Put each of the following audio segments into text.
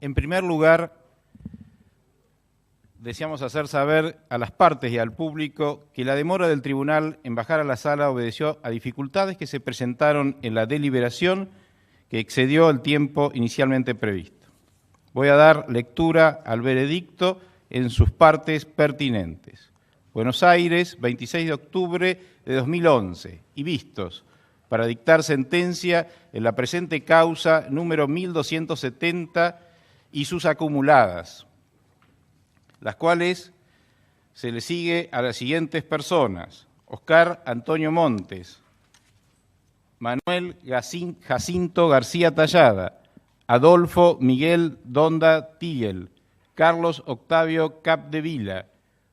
En primer lugar, deseamos hacer saber a las partes y al público que la demora del tribunal en bajar a la sala obedeció a dificultades que se presentaron en la deliberación que excedió el tiempo inicialmente previsto. Voy a dar lectura al veredicto en sus partes pertinentes. Buenos Aires, 26 de octubre de 2011, y vistos para dictar sentencia en la presente causa número 1270 y sus acumuladas, las cuales se le sigue a las siguientes personas: Oscar Antonio Montes, Manuel Jacinto García Tallada, Adolfo Miguel Donda Tigel, Carlos Octavio Capdevila,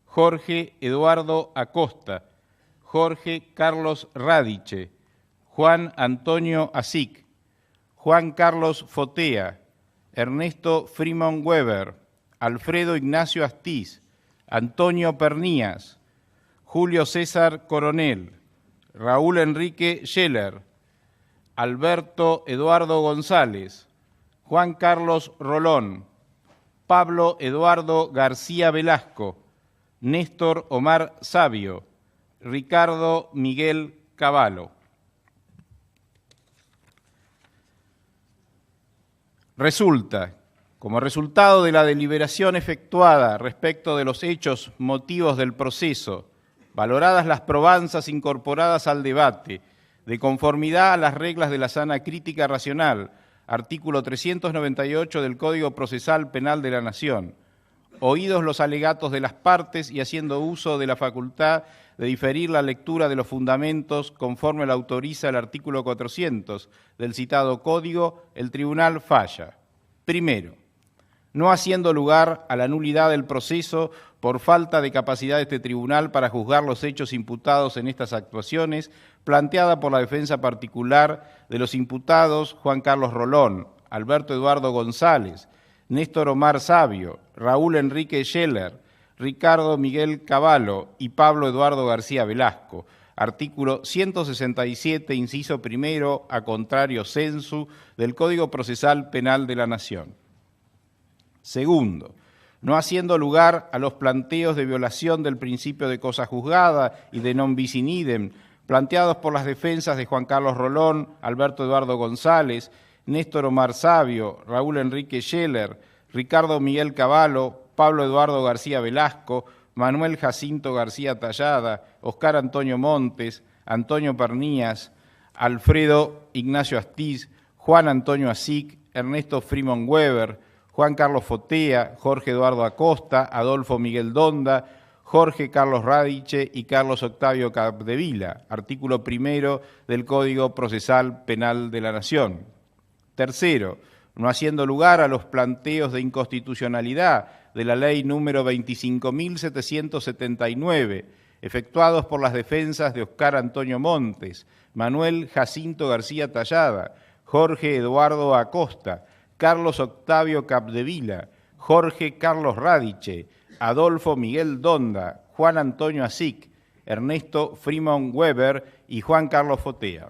Jorge Eduardo Acosta, Jorge Carlos Radiche, Juan Antonio Asic, Juan Carlos Fotea, Ernesto Freeman Weber, Alfredo Ignacio Astiz, Antonio Pernías, Julio César Coronel, Raúl Enrique Scheller, Alberto Eduardo González, Juan Carlos Rolón, Pablo Eduardo García Velasco, Néstor Omar Sabio, Ricardo Miguel Cavallo. Resulta, como resultado de la deliberación efectuada respecto de los hechos motivos del proceso, valoradas las probanzas incorporadas al debate, de conformidad a las reglas de la sana crítica racional, artículo 398 del Código Procesal Penal de la Nación, oídos los alegatos de las partes y haciendo uso de la facultad de diferir la lectura de los fundamentos conforme la autoriza el artículo 400 del citado Código, el Tribunal falla. Primero, no haciendo lugar a la nulidad del proceso por falta de capacidad de este tribunal para juzgar los hechos imputados en estas actuaciones, planteada por la defensa particular de los imputados Juan Carlos Rolón, Alberto Eduardo González, Néstor Omar Sabio, Raúl Enrique Scheller, Ricardo Miguel Cavallo y Pablo Eduardo García Velasco, artículo 167, inciso primero, a contrario sensu, del Código Procesal Penal de la Nación. Segundo, no haciendo lugar a los planteos de violación del principio de cosa juzgada y de non bis in idem, planteados por las defensas de Juan Carlos Rolón, Alberto Eduardo González, Néstor Omar Sabio, Raúl Enrique Scheller, Ricardo Miguel Cavallo, Pablo Eduardo García Velasco, Manuel Jacinto García Tallada, Oscar Antonio Montes, Antonio Pernías, Alfredo Ignacio Astiz, Juan Antonio Asic, Ernesto Freeman Weber, Juan Carlos Fotea, Jorge Eduardo Acosta, Adolfo Miguel Donda, Jorge Carlos Radiche y Carlos Octavio Capdevila, artículo primero del Código Procesal Penal de la Nación. Tercero, no haciendo lugar a los planteos de inconstitucionalidad de la ley número 25.779, efectuados por las defensas de Oscar Antonio Montes, Manuel Jacinto García Tallada, Jorge Eduardo Acosta, Carlos Octavio Capdevila, Jorge Carlos Radiche, Adolfo Miguel Donda, Juan Antonio Asic, Ernesto Freeman Weber y Juan Carlos Fotea.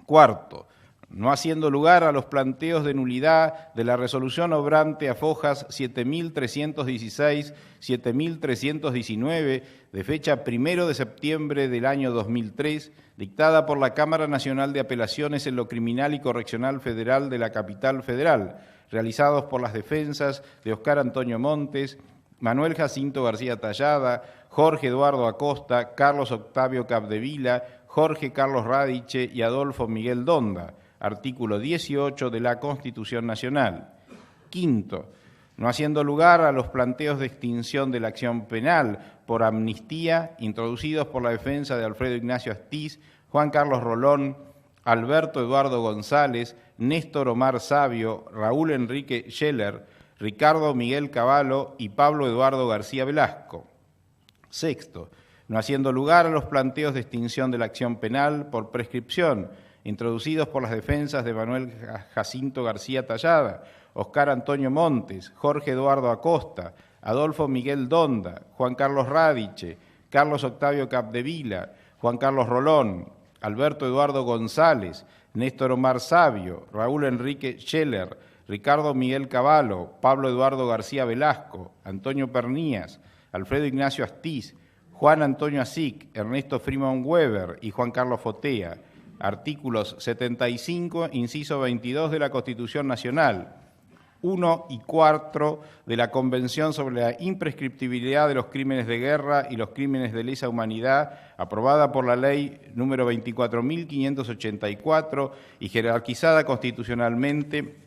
Cuarto, no haciendo lugar a los planteos de nulidad de la resolución obrante a fojas 7.316, 7.319, de fecha 1 de septiembre del año 2003, dictada por la Cámara Nacional de Apelaciones en lo Criminal y Correccional Federal de la Capital Federal, realizados por las defensas de Oscar Antonio Montes, Manuel Jacinto García Tallada, Jorge Eduardo Acosta, Carlos Octavio Capdevila, Jorge Carlos Radiche y Adolfo Miguel Donda, artículo 18 de la Constitución Nacional. Quinto, no haciendo lugar a los planteos de extinción de la acción penal por amnistía introducidos por la defensa de Alfredo Ignacio Astiz, Juan Carlos Rolón, Alberto Eduardo González, Néstor Omar Sabio, Raúl Enrique Scheller, Ricardo Miguel Cavallo y Pablo Eduardo García Velasco. Sexto, no haciendo lugar a los planteos de extinción de la acción penal por prescripción introducidos por las defensas de Manuel Jacinto García Tallada, Oscar Antonio Montes, Jorge Eduardo Acosta, Adolfo Miguel Donda, Juan Carlos Radiche, Carlos Octavio Capdevila, Juan Carlos Rolón, Alberto Eduardo González, Néstor Omar Sabio, Raúl Enrique Scheller, Ricardo Miguel Cavallo, Pablo Eduardo García Velasco, Antonio Pernías, Alfredo Ignacio Astiz, Juan Antonio Asic, Ernesto Freeman Weber y Juan Carlos Fotea. Artículos 75, inciso 22 de la Constitución Nacional, 1 y 4 de la Convención sobre la imprescriptibilidad de los crímenes de guerra y los crímenes de lesa humanidad, aprobada por la Ley número 24.584 y jerarquizada constitucionalmente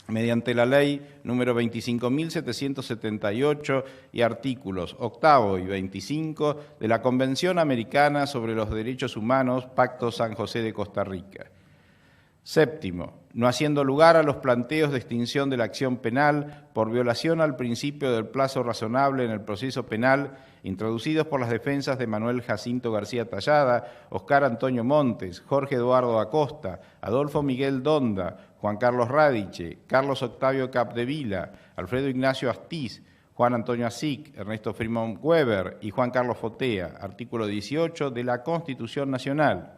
mediante la Ley número 25.778 y artículos 8 y 25 de la Convención Americana sobre los Derechos Humanos, Pacto San José de Costa Rica. Séptimo, no haciendo lugar a los planteos de extinción de la acción penal por violación al principio del plazo razonable en el proceso penal introducidos por las defensas de Manuel Jacinto García Tallada, Oscar Antonio Montes, Jorge Eduardo Acosta, Adolfo Miguel Donda, Juan Carlos Radiche, Carlos Octavio Capdevila, Alfredo Ignacio Astiz, Juan Antonio Asic, Ernesto Freeman Weber y Juan Carlos Fotea, artículo 18 de la Constitución Nacional.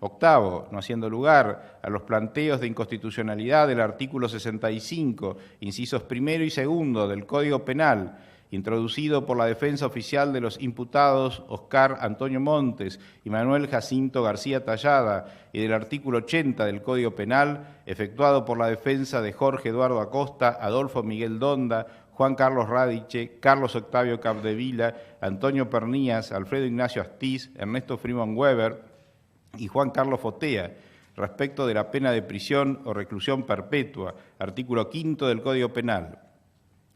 Octavo, no haciendo lugar a los planteos de inconstitucionalidad del artículo 65, incisos primero y segundo del Código Penal, introducido por la defensa oficial de los imputados Oscar Antonio Montes y Manuel Jacinto García Tallada, y del artículo 80 del Código Penal, efectuado por la defensa de Jorge Eduardo Acosta, Adolfo Miguel Donda, Juan Carlos Radiche, Carlos Octavio Capdevila, Antonio Pernías, Alfredo Ignacio Astiz, Ernesto Freeman Weber y Juan Carlos Fotea, respecto de la pena de prisión o reclusión perpetua, artículo 5 del Código Penal.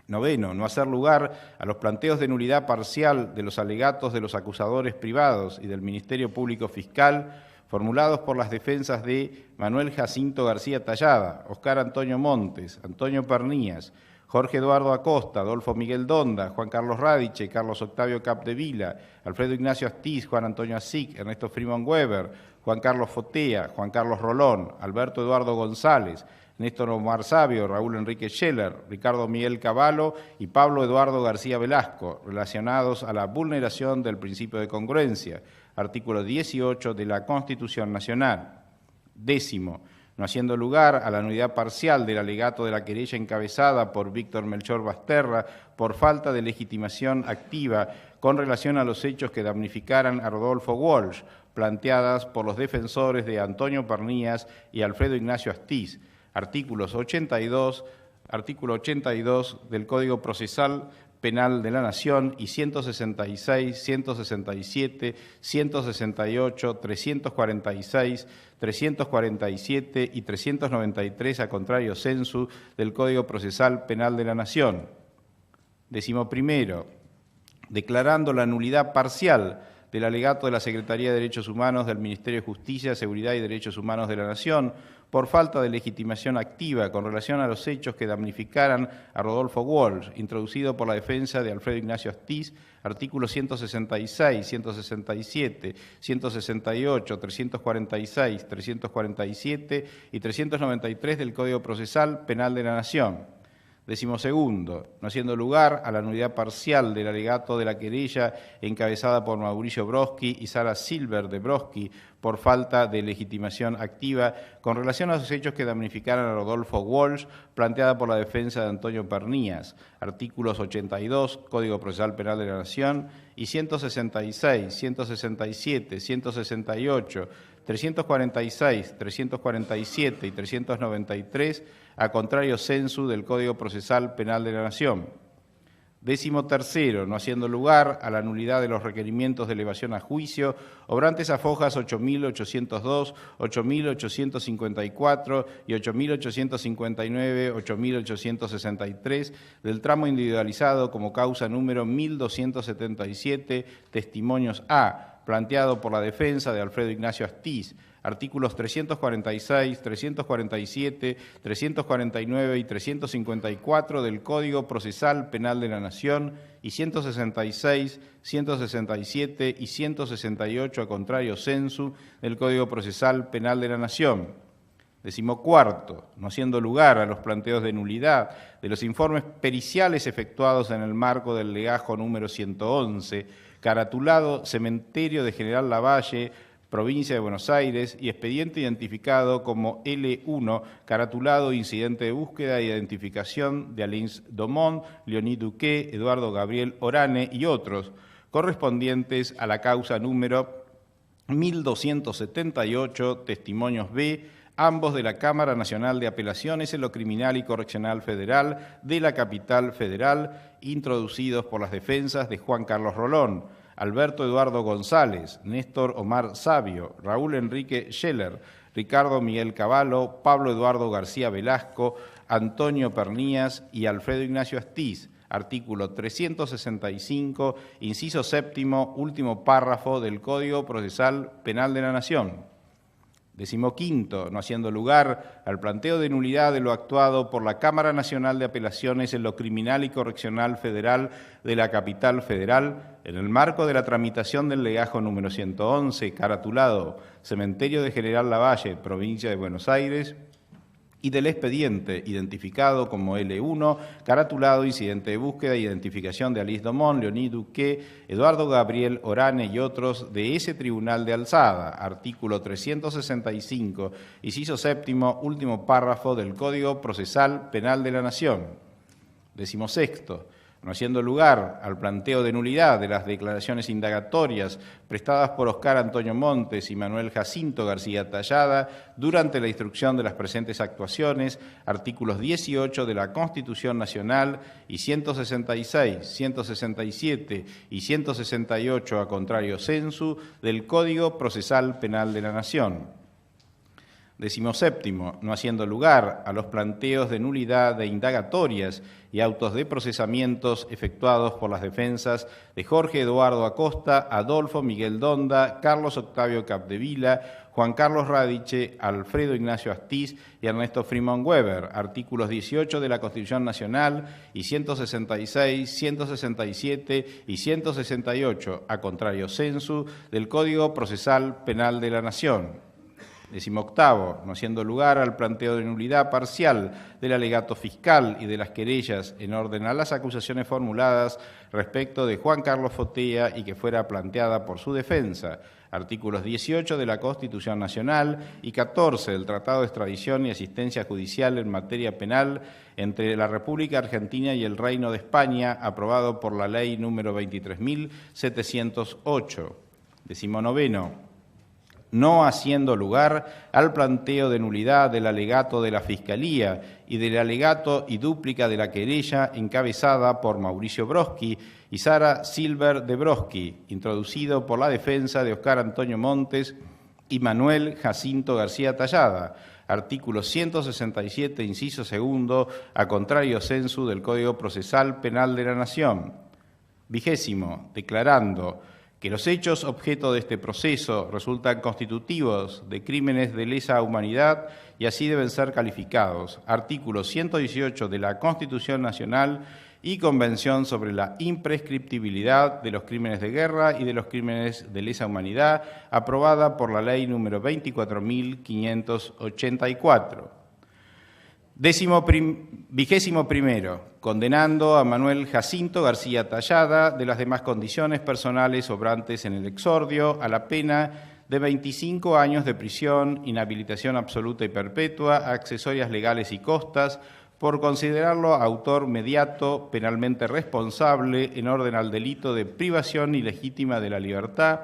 Noveno, no hacer lugar a los planteos de nulidad parcial de los alegatos de los acusadores privados y del Ministerio Público Fiscal formulados por las defensas de Manuel Jacinto García Tallada, Oscar Antonio Montes, Antonio Pernías, Jorge Eduardo Acosta, Adolfo Miguel Donda, Juan Carlos Radiche, Carlos Octavio Capdevila, Alfredo Ignacio Astiz, Juan Antonio Asic, Ernesto Freeman Weber, Juan Carlos Fotea, Juan Carlos Rolón, Alberto Eduardo González, Néstor Omar Sabio, Raúl Enrique Scheller, Ricardo Miguel Cavallo y Pablo Eduardo García Velasco, relacionados a la vulneración del principio de congruencia, artículo 18 de la Constitución Nacional. Décimo, no haciendo lugar a la nulidad parcial del alegato de la querella encabezada por Víctor Melchor Basterra por falta de legitimación activa con relación a los hechos que damnificaran a Rodolfo Walsh, planteadas por los defensores de Antonio Pernías y Alfredo Ignacio Astiz, artículo 82 del Código Procesal Penal de la Nación y 166, 167, 168, 346, 347 y 393 a contrario sensu del Código Procesal Penal de la Nación. 11, declarando la nulidad parcial del alegato de la Secretaría de Derechos Humanos del Ministerio de Justicia, Seguridad y Derechos Humanos de la Nación por falta de legitimación activa con relación a los hechos que damnificaran a Rodolfo Walsh, introducido por la defensa de Alfredo Ignacio Astiz, artículos 166, 167, 168, 346, 347 y 393 del Código Procesal Penal de la Nación. 12, no haciendo lugar a la nulidad parcial del alegato de la querella encabezada por Mauricio Brodsky y Sara Silver de Brodsky por falta de legitimación activa con relación a los hechos que damnificaran a Rodolfo Walsh, planteada por la defensa de Antonio Pernías, artículos 82, Código Procesal Penal de la Nación, y 166, 167, 168, 346, 347 y 393 a contrario sensu del Código Procesal Penal de la Nación. 13, no haciendo lugar a la nulidad de los requerimientos de elevación a juicio obrantes a fojas 8.802, 8.854 y 8.859, 8.863 del tramo individualizado como causa número 1.277, testimonios A, planteado por la defensa de Alfredo Ignacio Astiz, artículos 346, 347, 349 y 354 del Código Procesal Penal de la Nación y 166, 167 y 168 a contrario sensu del Código Procesal Penal de la Nación. 14, no haciendo lugar a los planteos de nulidad de los informes periciales efectuados en el marco del legajo número 111, caratulado Cementerio de General Lavalle, Provincia de Buenos Aires, y expediente identificado como L1, caratulado Incidente de Búsqueda e Identificación de Alins Domón, Leoní Duque, Eduardo Gabriel Orane y otros, correspondientes a la causa número 1278, testimonios B, ambos de la Cámara Nacional de Apelaciones en lo Criminal y Correccional Federal de la Capital Federal, introducidos por las defensas de Juan Carlos Rolón, Alberto Eduardo González, Néstor Omar Sabio, Raúl Enrique Scheller, Ricardo Miguel Cavallo, Pablo Eduardo García Velasco, Antonio Pernías y Alfredo Ignacio Astiz, artículo 365, inciso séptimo, último párrafo del Código Procesal Penal de la Nación. 15º, no haciendo lugar al planteo de nulidad de lo actuado por la Cámara Nacional de Apelaciones en lo Criminal y Correccional Federal de la Capital Federal, en el marco de la tramitación del legajo número 111, caratulado Cementerio de General Lavalle, Provincia de Buenos Aires, y del expediente identificado como L1, caratulado Incidente de Búsqueda e Identificación de Alins Domón, Leoní Duque, Eduardo Gabriel Orane y otros de ese Tribunal de Alzada, artículo 365, inciso séptimo, último párrafo del Código Procesal Penal de la Nación. 16º, no haciendo lugar al planteo de nulidad de las declaraciones indagatorias prestadas por Oscar Antonio Montes y Manuel Jacinto García Tallada durante la instrucción de las presentes actuaciones, artículos 18 de la Constitución Nacional y 166, 167 y 168 a contrario sensu del Código Procesal Penal de la Nación. 17º, no haciendo lugar a los planteos de nulidad de indagatorias y autos de procesamientos efectuados por las defensas de Jorge Eduardo Acosta, Adolfo Miguel Donda, Carlos Octavio Capdevila, Juan Carlos Radiche, Alfredo Ignacio Astiz y Ernesto Freeman Weber, artículos 18 de la Constitución Nacional y 166, 167 y 168, a contrario sensu del Código Procesal Penal de la Nación. 18º, no haciendo lugar al planteo de nulidad parcial del alegato fiscal y de las querellas en orden a las acusaciones formuladas respecto de Juan Carlos Fotea y que fuera planteada por su defensa, artículos 18 de la Constitución Nacional y 14 del Tratado de Extradición y Asistencia Judicial en materia penal entre la República Argentina y el Reino de España, aprobado por la Ley número 23.708. 19º, no haciendo lugar al planteo de nulidad del alegato de la Fiscalía y del alegato y dúplica de la querella encabezada por Mauricio Broski y Sara Silver de Broski, introducido por la defensa de Oscar Antonio Montes y Manuel Jacinto García Tallada, artículo 167, inciso segundo, a contrario sensu del Código Procesal Penal de la Nación. 20º, declarando que los hechos objeto de este proceso resultan constitutivos de crímenes de lesa humanidad y así deben ser calificados. Artículo 118 de la Constitución Nacional y Convención sobre la imprescriptibilidad de los crímenes de guerra y de los crímenes de lesa humanidad, aprobada por la Ley número 24.584. 21º, condenando a Manuel Jacinto García Tallada de las demás condiciones personales sobrantes en el exordio a la pena de 25 años de prisión, inhabilitación absoluta y perpetua, accesorias legales y costas, por considerarlo autor mediato, penalmente responsable en orden al delito de privación ilegítima de la libertad,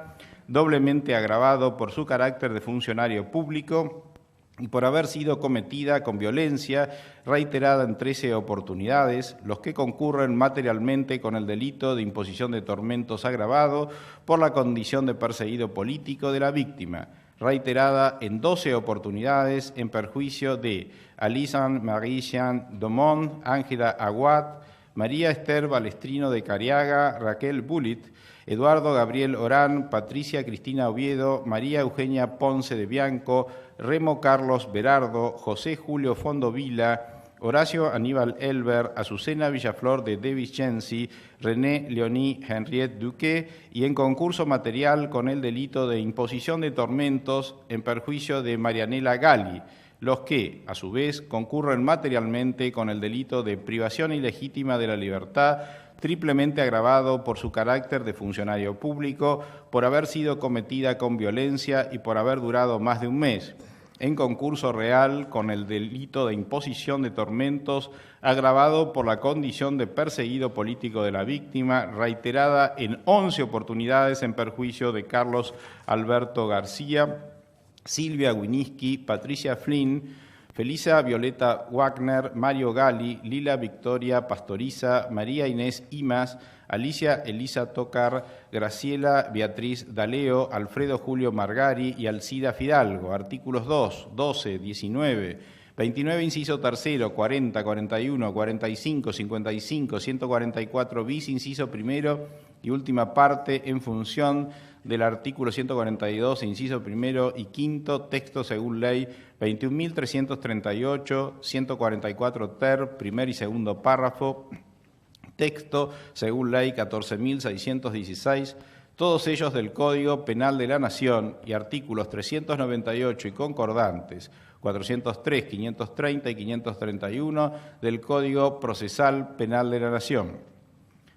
doblemente agravado por su carácter de funcionario público y por haber sido cometida con violencia reiterada en 13 oportunidades, los que concurren materialmente con el delito de imposición de tormentos agravado por la condición de perseguido político de la víctima, reiterada en 12 oportunidades en perjuicio de Alisan Marie-Jean Domón, Ángela Aguad, María Esther Balestrino de Cariaga, Raquel Bullitt, Eduardo Gabriel Orán, Patricia Cristina Oviedo, María Eugenia Ponce de Bianco, Remo Carlos Berardo, José Julio Fondovila, Horacio Aníbal Elber, Azucena Villaflor de De Vicenzi, René Leoní Henriette Duque y en concurso material con el delito de imposición de tormentos en perjuicio de Marianela Gali, los que, a su vez, concurren materialmente con el delito de privación ilegítima de la libertad triplemente agravado por su carácter de funcionario público, por haber sido cometida con violencia y por haber durado más de un mes, en concurso real con el delito de imposición de tormentos, agravado por la condición de perseguido político de la víctima, reiterada en 11 oportunidades en perjuicio de Carlos Alberto García, Silvia Winiski, Patricia Flynn, Felisa Violeta Wagner, Mario Gali, Lila Victoria Pastoriza, María Inés Imas, Alicia Elisa Tocar, Graciela Beatriz Daleo, Alfredo Julio Margari y Alcida Fidalgo. Artículos 2, 12, 19, 29, inciso tercero, 40, 41, 45, 55, 144 bis, inciso primero y última parte en función del artículo 142, inciso primero y quinto, texto según ley 21.338, 144 ter, primer y segundo párrafo, texto según ley 14.616, todos ellos del Código Penal de la Nación y artículos 398 y concordantes, 403, 530 y 531 del Código Procesal Penal de la Nación.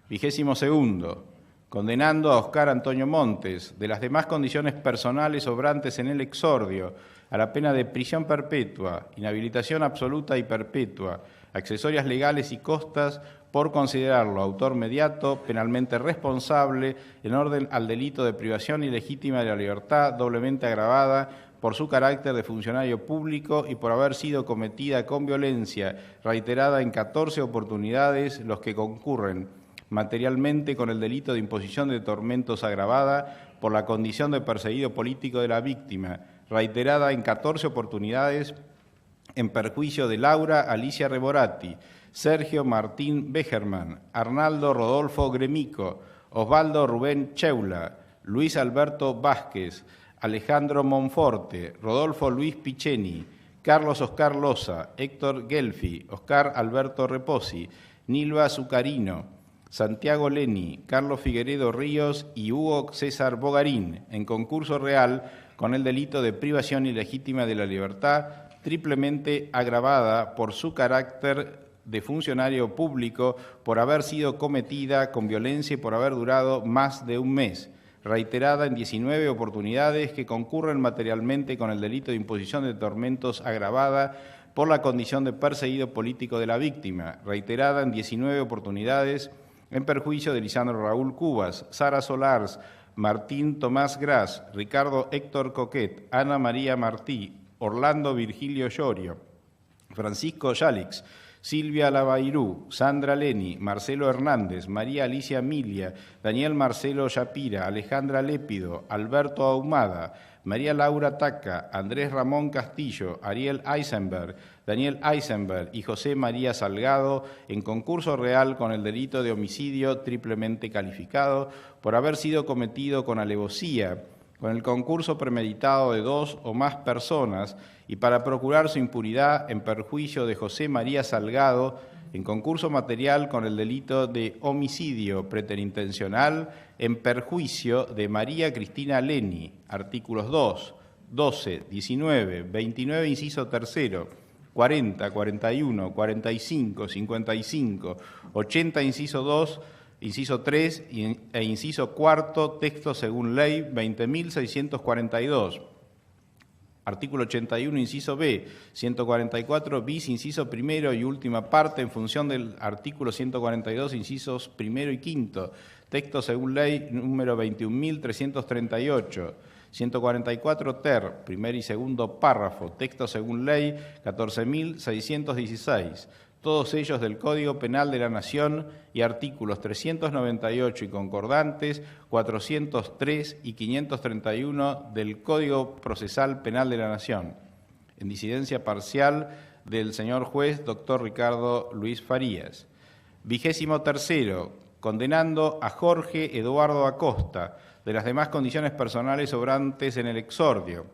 22º. Condenando a Oscar Antonio Montes, de las demás condiciones personales obrantes en el exordio, a la pena de prisión perpetua, inhabilitación absoluta y perpetua, accesorias legales y costas, por considerarlo autor mediato, penalmente responsable, en orden al delito de privación ilegítima de la libertad, doblemente agravada por su carácter de funcionario público y por haber sido cometida con violencia, reiterada en 14 oportunidades, los que concurren materialmente con el delito de imposición de tormentos agravada por la condición de perseguido político de la víctima, reiterada en 14 oportunidades en perjuicio de Laura Alicia Reborati, Sergio Martín Begerman, Arnaldo Rodolfo Gremico, Osvaldo Rubén Cheula, Luis Alberto Vázquez, Alejandro Monforte, Rodolfo Luis Picheni, Carlos Oscar Loza, Héctor Gelfi, Oscar Alberto Reposi, Nilva Zucarino, Santiago Leni, Carlos Figueredo Ríos y Hugo César Bogarín, en concurso real con el delito de privación ilegítima de la libertad, triplemente agravada por su carácter de funcionario público, por haber sido cometida con violencia y por haber durado más de un mes, reiterada en 19 oportunidades que concurren materialmente con el delito de imposición de tormentos agravada por la condición de perseguido político de la víctima, reiterada en 19 oportunidades en perjuicio de Lisandro Raúl Cubas, Sara Solars, Martín Tomás Gras, Ricardo Héctor Coquet, Ana María Martí, Orlando Virgilio Llorio, Francisco Yalix, Silvia Lavairú, Sandra Leni, Marcelo Hernández, María Alicia Milia, Daniel Marcelo Yapira, Alejandra Lépido, Alberto Ahumada, María Laura Taca, Andrés Ramón Castillo, Ariel Eisenberg, Daniel Eisenberg y José María Salgado en concurso real con el delito de homicidio triplemente calificado por haber sido cometido con alevosía, con el concurso premeditado de 2 o más personas y para procurar su impunidad en perjuicio de José María Salgado, en concurso material con el delito de homicidio preterintencional en perjuicio de María Cristina Leni, artículos 2, 12, 19, 29, inciso tercero, 40, 41, 45, 55, 80, inciso 2, inciso 3 e inciso cuarto, texto según ley 20.642. Artículo 81, inciso B, 144 bis, inciso primero y última parte, en función del artículo 142, incisos primero y quinto, texto según ley número 21.338, 144 ter, primer y segundo párrafo, texto según ley 14.616, todos ellos del Código Penal de la Nación y artículos 398 y concordantes, 403 y 531 del Código Procesal Penal de la Nación. En disidencia parcial del señor juez doctor Ricardo Luis Farías. 23º, condenando a Jorge Eduardo Acosta, de las demás condiciones personales obrantes en el exordio,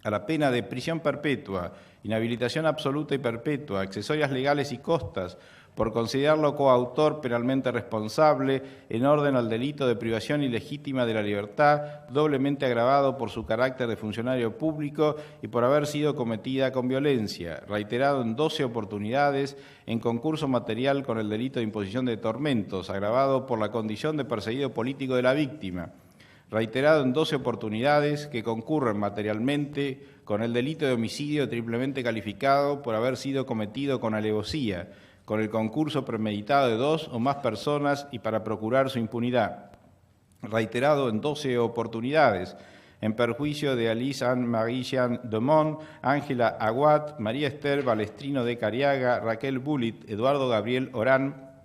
a la pena de prisión perpetua, inhabilitación absoluta y perpetua, accesorias legales y costas, por considerarlo coautor penalmente responsable en orden al delito de privación ilegítima de la libertad, doblemente agravado por su carácter de funcionario público y por haber sido cometida con violencia, reiterado en 12 oportunidades en concurso material con el delito de imposición de tormentos, agravado por la condición de perseguido político de la víctima, reiterado en 12 oportunidades que concurren materialmente con el delito de homicidio triplemente calificado por haber sido cometido con alevosía, con el concurso premeditado de 2 o más personas y para procurar su impunidad. Reiterado en 12 oportunidades, en perjuicio de Alice Anne-Marie Jean Domont, Ángela Aguat, María Esther Balestrino de Cariaga, Raquel Bullitt, Eduardo Gabriel Orán,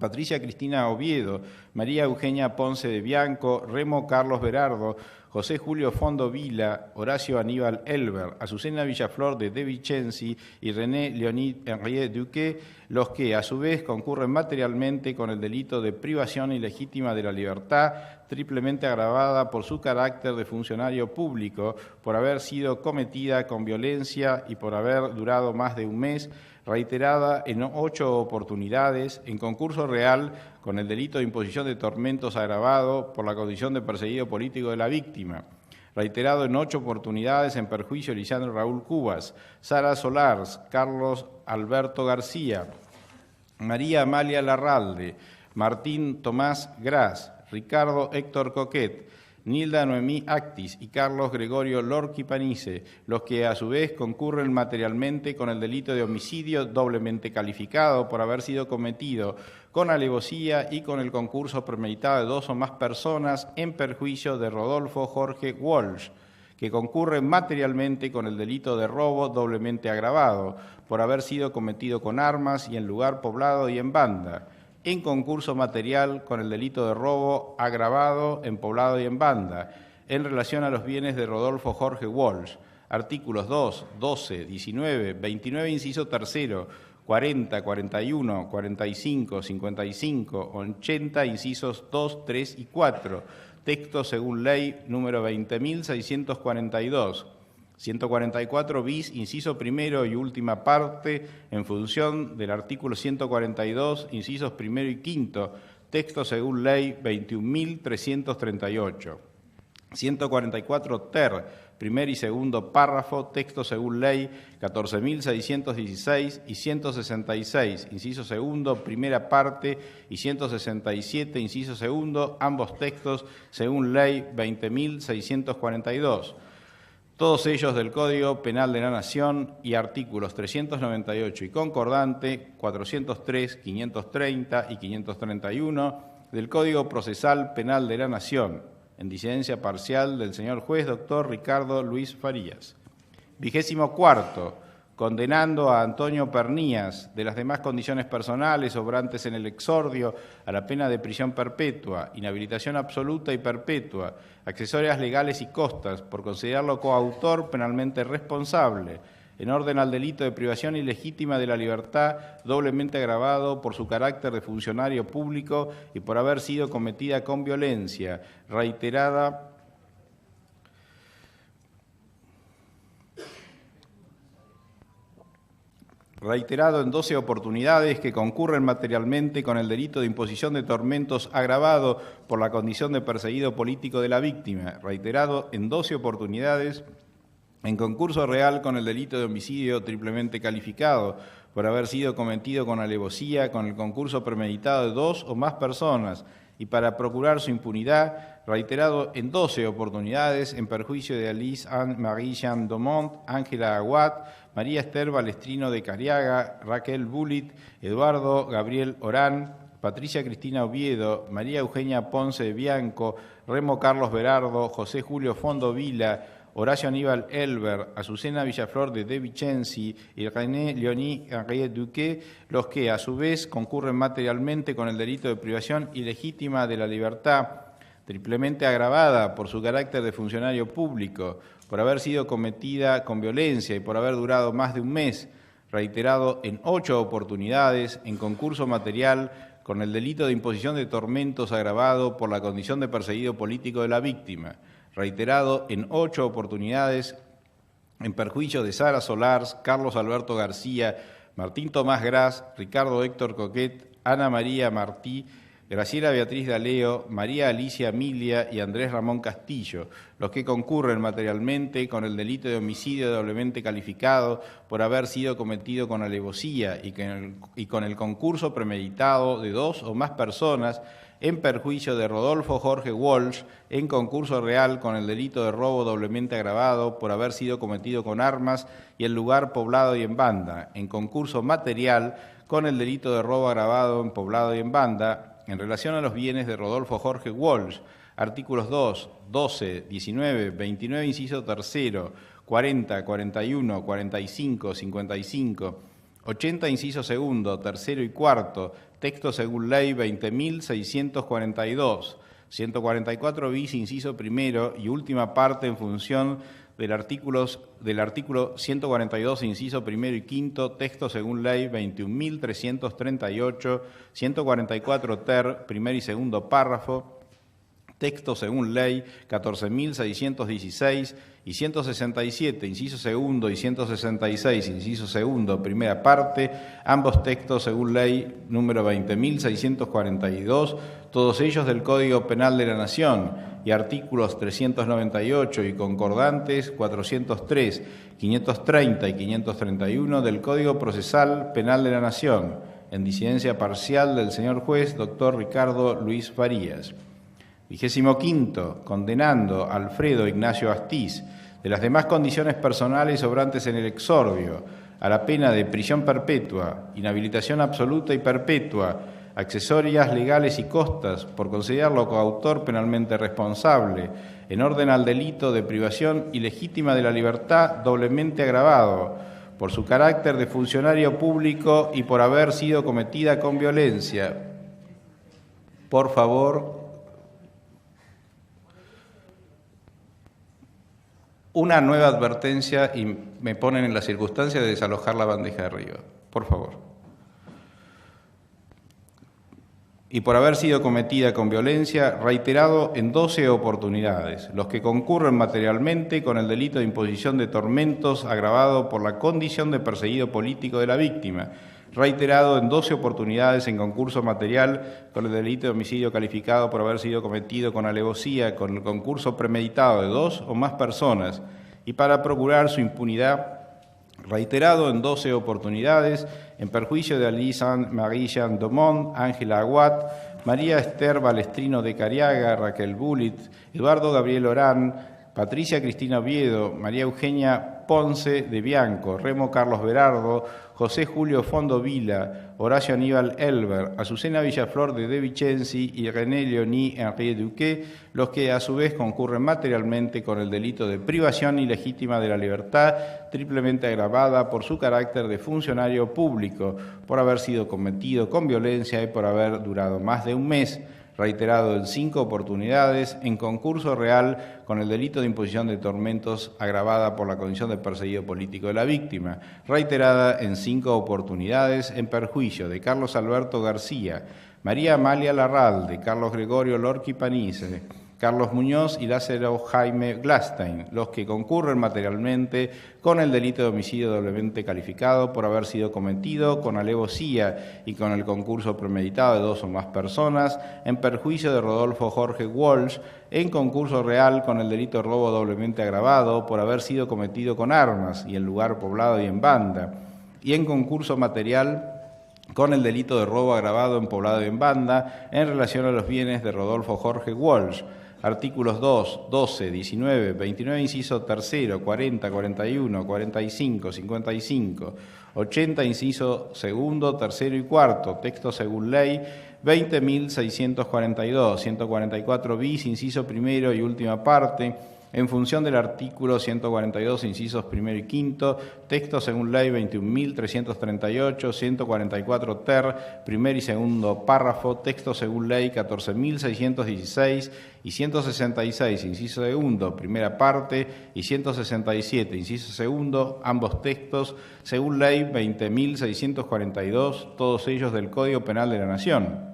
Patricia Cristina Oviedo, María Eugenia Ponce de Bianco, Remo Carlos Berardo, José Julio Fondo Vila, Horacio Aníbal Elber, Azucena Villaflor de Vicenzi y René Leonid Henriet Duque, los que a su vez concurren materialmente con el delito de privación ilegítima de la libertad, triplemente agravada por su carácter de funcionario público, por haber sido cometida con violencia y por haber durado más de un mes, reiterada en 8 oportunidades, en concurso real con el delito de imposición de tormentos agravado por la condición de perseguido político de la víctima, reiterado en 8 oportunidades en perjuicio de Lisandro Raúl Cubas, Sara Solars, Carlos Alberto García, María Amalia Larralde, Martín Tomás Gras, Ricardo Héctor Coquet, Nilda Noemí Actis y Carlos Gregorio Lorqui Panice, los que a su vez concurren materialmente con el delito de homicidio doblemente calificado por haber sido cometido con alevosía y con el concurso premeditado de 2 o más personas en perjuicio de Rodolfo Jorge Walsh, que concurren materialmente con el delito de robo doblemente agravado por haber sido cometido con armas y en lugar poblado y en banda, en concurso material con el delito de robo agravado en poblado y en banda, en relación a los bienes de Rodolfo Jorge Walsh, artículos 2, 12, 19, 29, inciso tercero, 40, 41, 45, 55, 80, incisos 2, 3 y 4, texto según ley número 20.642, 144 bis, inciso primero y última parte, en función del artículo 142, incisos primero y quinto, texto según ley 21.338. 144 ter, primer y segundo párrafo, texto según ley 14.616 y 166, inciso segundo, primera parte, y 167, inciso segundo, ambos textos según ley 20.642. Todos ellos del Código Penal de la Nación y artículos 398 y concordante, 403, 530 y 531 del Código Procesal Penal de la Nación, en disidencia parcial del señor juez doctor Ricardo Luis Farías. 24º, condenando a Antonio Pernías de las demás condiciones personales obrantes en el exordio a la pena de prisión perpetua, inhabilitación absoluta y perpetua, accesorias legales y costas, por considerarlo coautor penalmente responsable, en orden al delito de privación ilegítima de la libertad, doblemente agravado por su carácter de funcionario público y por haber sido cometida con violencia, reiterado en 12 oportunidades que concurren materialmente con el delito de imposición de tormentos agravado por la condición de perseguido político de la víctima, reiterado en 12 oportunidades en concurso real con el delito de homicidio triplemente calificado por haber sido cometido con alevosía, con el concurso premeditado de 2 o más personas y para procurar su impunidad, reiterado en 12 oportunidades en perjuicio de Alice Anne-Marie Jean Domont, Ángela Aguat, María Esther Balestrino de Cariaga, Raquel Bullitt, Eduardo Gabriel Orán, Patricia Cristina Oviedo, María Eugenia Ponce de Bianco, Remo Carlos Berardo, José Julio Fondo Vila, Horacio Aníbal Elber, Azucena Villaflor de Vicenzi y René Leonid Henriet Duque, los que a su vez concurren materialmente con el delito de privación ilegítima de la libertad, triplemente agravada por su carácter de funcionario público, por haber sido cometida con violencia y por haber durado más de un mes, reiterado en 8 oportunidades en concurso material con el delito de imposición de tormentos agravado por la condición de perseguido político de la víctima, reiterado en 8 oportunidades en perjuicio de Sara Solars, Carlos Alberto García, Martín Tomás Gras, Ricardo Héctor Coquet, Ana María Martí, Graciela Beatriz D'Aleo, María Alicia Emilia y Andrés Ramón Castillo, los que concurren materialmente con el delito de homicidio doblemente calificado por haber sido cometido con alevosía y con el concurso premeditado de 2 o más personas en perjuicio de Rodolfo Jorge Walsh, en concurso real con el delito de robo doblemente agravado por haber sido cometido con armas y en lugar poblado y en banda, en concurso material con el delito de robo agravado en poblado y en banda, en relación a los bienes de Rodolfo Jorge Walsh, artículos 2, 12, 19, 29, inciso tercero, 40, 41, 45, 55, 80, inciso segundo, tercero y cuarto, texto según ley 20.642, 144 bis, inciso primero y última parte en función del artículo 142, inciso primero y quinto, texto según ley 21.338, 144 ter, primer y segundo párrafo, texto según ley 14.616 y 167, inciso segundo y 166, inciso segundo, primera parte, ambos textos según ley número 20.642, todos ellos del Código Penal de la Nación, y artículos 398 y concordantes 403, 530 y 531 del Código Procesal Penal de la Nación, en disidencia parcial del señor juez doctor Ricardo Luis Farías. 25. Condenando a Alfredo Ignacio Astiz, de las demás condiciones personales obrantes en el exordio, a la pena de prisión perpetua, inhabilitación absoluta y perpetua, accesorias legales y costas, por considerarlo coautor penalmente responsable, en orden al delito de privación ilegítima de la libertad doblemente agravado, por su carácter de funcionario público y por haber sido cometida con violencia. Por favor, una nueva advertencia y me ponen en la circunstancia de desalojar la bandeja de arriba. Por favor. Y por haber sido cometida con violencia, reiterado en 12 oportunidades, los que concurren materialmente con el delito de imposición de tormentos agravado por la condición de perseguido político de la víctima, reiterado en 12 oportunidades en concurso material con el delito de homicidio calificado por haber sido cometido con alevosía, con el concurso premeditado de 2 o más personas, y para procurar su impunidad, reiterado en 12 oportunidades, en perjuicio de Alison Marie Jean Domont, Ángela Aguat, María Esther Balestrino de Cariaga, Raquel Bullit, Eduardo Gabriel Orán, Patricia Cristina Oviedo, María Eugenia Ponce de Bianco, Remo Carlos Berardo, José Julio Fondo Vila, Horacio Aníbal Elber, Azucena Villaflor de Vicenzi y René Leonie Henri Duquet, los que a su vez concurren materialmente con el delito de privación ilegítima de la libertad, triplemente agravada por su carácter de funcionario público, por haber sido cometido con violencia y por haber durado más de un mes, reiterado en 5 oportunidades, en concurso real con el delito de imposición de tormentos agravada por la condición de perseguido político de la víctima, reiterada en 5 oportunidades en perjuicio de Carlos Alberto García, María Amalia Larralde, Carlos Gregorio Lorqui Panice, Carlos Muñoz y Lázaro Jaime Glastein, los que concurren materialmente con el delito de homicidio doblemente calificado por haber sido cometido con alevosía y con el concurso premeditado de 2 o más personas, en perjuicio de Rodolfo Jorge Walsh, en concurso real con el delito de robo doblemente agravado por haber sido cometido con armas y en lugar poblado y en banda, y en concurso material con el delito de robo agravado en poblado y en banda en relación a los bienes de Rodolfo Jorge Walsh, artículos 2, 12, 19, 29, inciso tercero, 40, 41, 45, 55, 80, inciso segundo, tercero y cuarto, texto según ley 20.642, 144 bis, inciso primero y última parte, en función del artículo 142, incisos primero y quinto, texto según ley 21.338, 144 ter, primer y segundo párrafo, texto según ley 14.616 y 166, inciso segundo, primera parte, y 167, inciso segundo, ambos textos según ley 20.642, todos ellos del Código Penal de la Nación.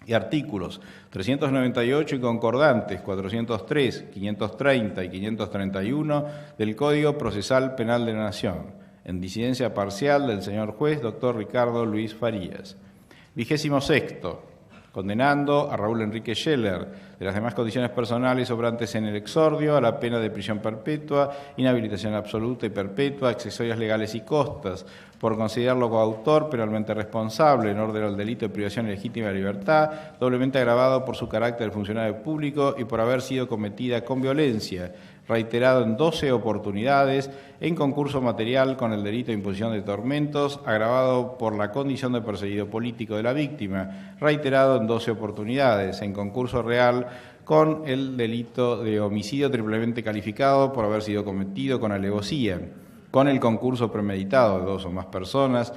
y artículos 398 y concordantes 403, 530 y 531 del Código Procesal Penal de la Nación, en disidencia parcial del señor juez Dr. Ricardo Luis Farías. 26º, condenando a Raúl Enrique Scheller, de las demás condiciones personales sobrantes en el exordio, a la pena de prisión perpetua, inhabilitación absoluta y perpetua, accesorias legales y costas, por considerarlo coautor, penalmente responsable, en orden al delito de privación ilegítima de libertad, doblemente agravado por su carácter de funcionario público y por haber sido cometida con violencia, reiterado en 12 oportunidades, en concurso material con el delito de imposición de tormentos, agravado por la condición de perseguido político de la víctima, reiterado en 12 oportunidades, en concurso real con el delito de homicidio triplemente calificado por haber sido cometido con alevosía, con el concurso premeditado de 2 o más personas,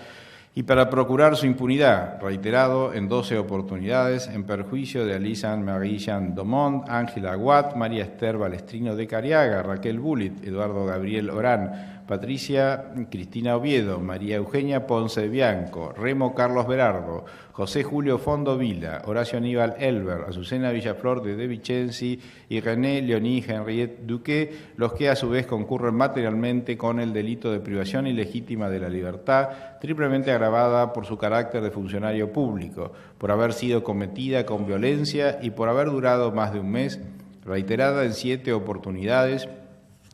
y para procurar su impunidad, reiterado en 12 oportunidades, en perjuicio de Alisan Marie-Jean Domont, Ángela Aguat, María Esther Balestrino de Cariaga, Raquel Bullit, Eduardo Gabriel Orán, Patricia Cristina Oviedo, María Eugenia Ponce de Bianco, Remo Carlos Berardo, José Julio Fondo Vila, Horacio Aníbal Elber, Azucena Villaflor de Vicenzi y René Leonie Henriette Duque, los que a su vez concurren materialmente con el delito de privación ilegítima de la libertad, triplemente agravada por su carácter de funcionario público, por haber sido cometida con violencia y por haber durado más de un mes, reiterada en 7 oportunidades,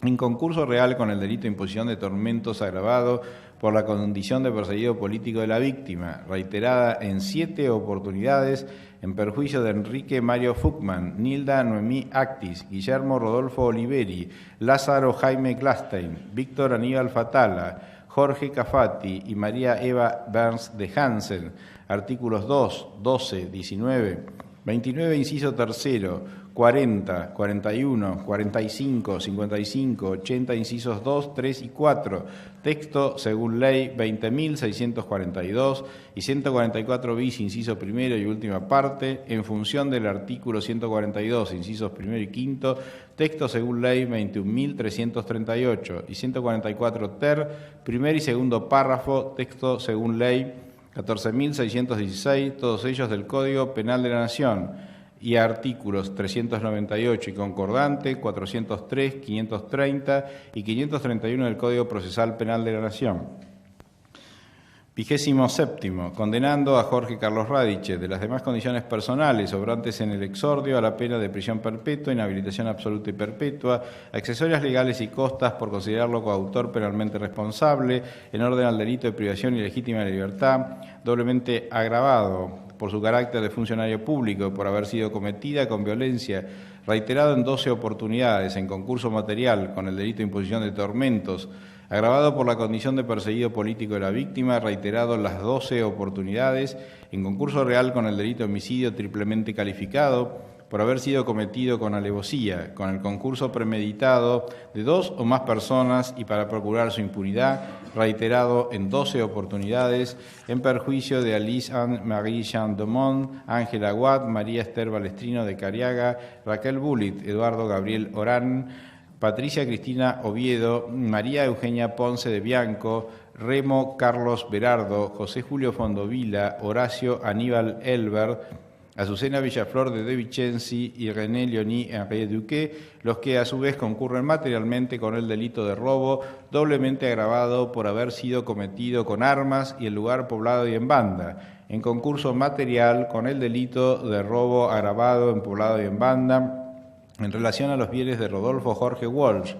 en concurso real con el delito de imposición de tormentos agravado por la condición de perseguido político de la víctima, reiterada en 7 oportunidades, en perjuicio de Enrique Mario Fuchman, Nilda Noemí Actis, Guillermo Rodolfo Oliveri, Lázaro Jaime Glastein, Víctor Aníbal Fatala, Jorge Cafati y María Eva Berns de Hansen, artículos 2, 12, 19, 29, inciso tercero, 40, 41, 45, 55, 80, incisos 2, 3 y 4, texto según ley 20.642 y 144 bis, inciso primero y última parte, en función del artículo 142, incisos primero y quinto, texto según ley 21.338 y 144 ter, primer y segundo párrafo, texto según ley 14.616, todos ellos del Código Penal de la Nación, y artículos 398 y concordante, 403, 530 y 531 del Código Procesal Penal de la Nación. 27º, condenando a Jorge Carlos Radiche, de las demás condiciones personales sobrantes en el exordio, a la pena de prisión perpetua, inhabilitación absoluta y perpetua, accesorias legales y costas por considerarlo coautor penalmente responsable, en orden al delito de privación ilegítima de libertad, doblemente agravado por su carácter de funcionario público, por haber sido cometida con violencia, reiterado en 12 oportunidades, en concurso material con el delito de imposición de tormentos, agravado por la condición de perseguido político de la víctima, reiterado en las 12 oportunidades, en concurso real con el delito de homicidio triplemente calificado, por haber sido cometido con alevosía, con el concurso premeditado de 2 o más personas y para procurar su impunidad, reiterado en 12 oportunidades, en perjuicio de Alice Marie-Jean Domont, Ángela Aguat, María Esther Balestrino de Cariaga, Raquel Bullit, Eduardo Gabriel Orán, Patricia Cristina Oviedo, María Eugenia Ponce de Bianco, Remo Carlos Berardo, José Julio Fondovila, Horacio Aníbal Elber, Azucena Villaflor de Vicenzi y René Leonie Henriette Duque, los que a su vez concurren materialmente con el delito de robo, doblemente agravado por haber sido cometido con armas y en lugar poblado y en banda, en concurso material con el delito de robo agravado en poblado y en banda, en relación a los bienes de Rodolfo Jorge Walsh,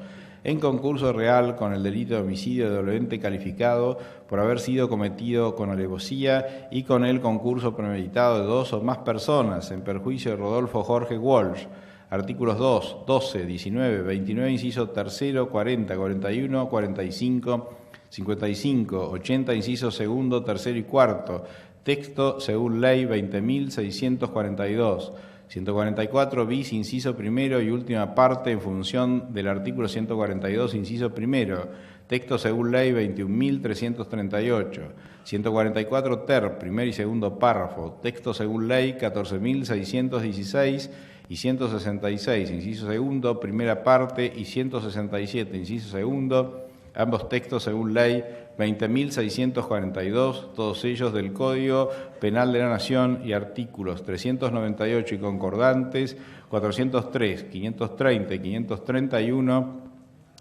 en concurso real con el delito de homicidio doblemente calificado por haber sido cometido con alevosía y con el concurso premeditado de 2 o más personas, en perjuicio de Rodolfo Jorge Walsh, artículos 2, 12, 19, 29, inciso tercero, 40, 41, 45, 55, 80, inciso segundo, tercero y cuarto, texto según ley 20.642, 144 bis, inciso primero y última parte en función del artículo 142, inciso primero, texto según ley 21.338, 144 ter, primer y segundo párrafo, texto según ley 14.616 y 166, inciso segundo, primera parte y 167, inciso segundo, ambos textos según ley 20.642, todos ellos del Código Penal de la Nación, y artículos 398 y concordantes, 403, 530 y 531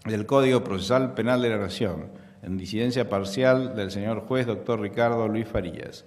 del Código Procesal Penal de la Nación, en disidencia parcial del señor juez doctor Ricardo Luis Farías.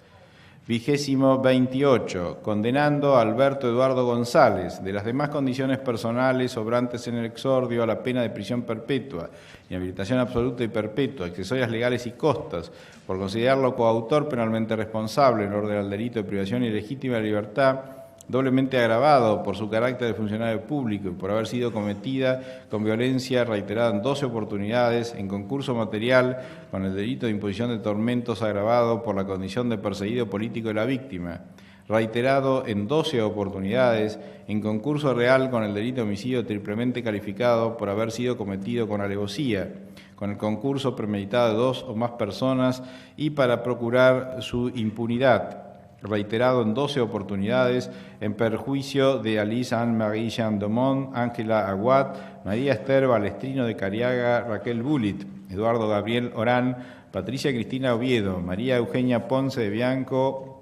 28. Condenando a Alberto Eduardo González, de las demás condiciones personales sobrantes en el exordio, a la pena de prisión perpetua, inhabilitación absoluta y perpetua, accesorias legales y costas, por considerarlo coautor penalmente responsable en orden al delito de privación ilegítima de libertad, doblemente agravado por su carácter de funcionario público y por haber sido cometida con violencia reiterada en 12 oportunidades en concurso material con el delito de imposición de tormentos agravado por la condición de perseguido político de la víctima, reiterado en 12 oportunidades en concurso real con el delito de homicidio triplemente calificado por haber sido cometido con alevosía, con el concurso premeditado de 2 o más personas y para procurar su impunidad, reiterado en 12 oportunidades en perjuicio de Alice Anne-Marie Jean Domont, Ángela Aguat, María Esther Balestrino de Cariaga, Raquel Bullit, Eduardo Gabriel Orán, Patricia Cristina Oviedo, María Eugenia Ponce de Bianco,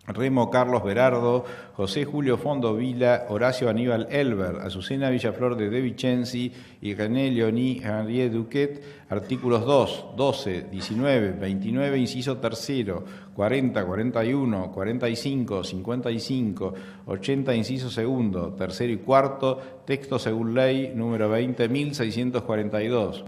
Remo Carlos Berardo, José Julio Fondo Vila, Horacio Aníbal Elber, Azucena Villaflor de Vicenzi y René Leonie Henriet Duquet, artículos 2, 12, 19, 29, inciso tercero, 40, 41, 45, 55, 80, inciso segundo, tercero y cuarto, texto según ley número 20.642.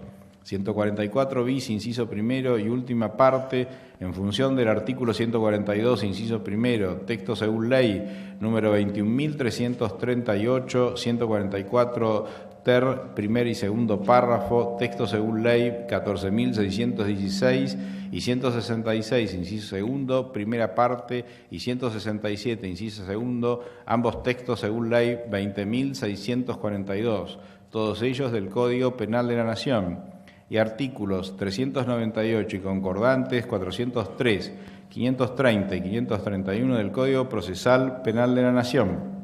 144 bis, inciso primero y última parte, en función del artículo 142, inciso primero, texto según ley número 21.338, 144 ter, primer y segundo párrafo, texto según ley 14.616 y 166, inciso segundo, primera parte, y 167, inciso segundo, ambos textos según ley 20.642, todos ellos del Código Penal de la Nación, y artículos 398 y concordantes, 403, 530 y 531 del Código Procesal Penal de la Nación.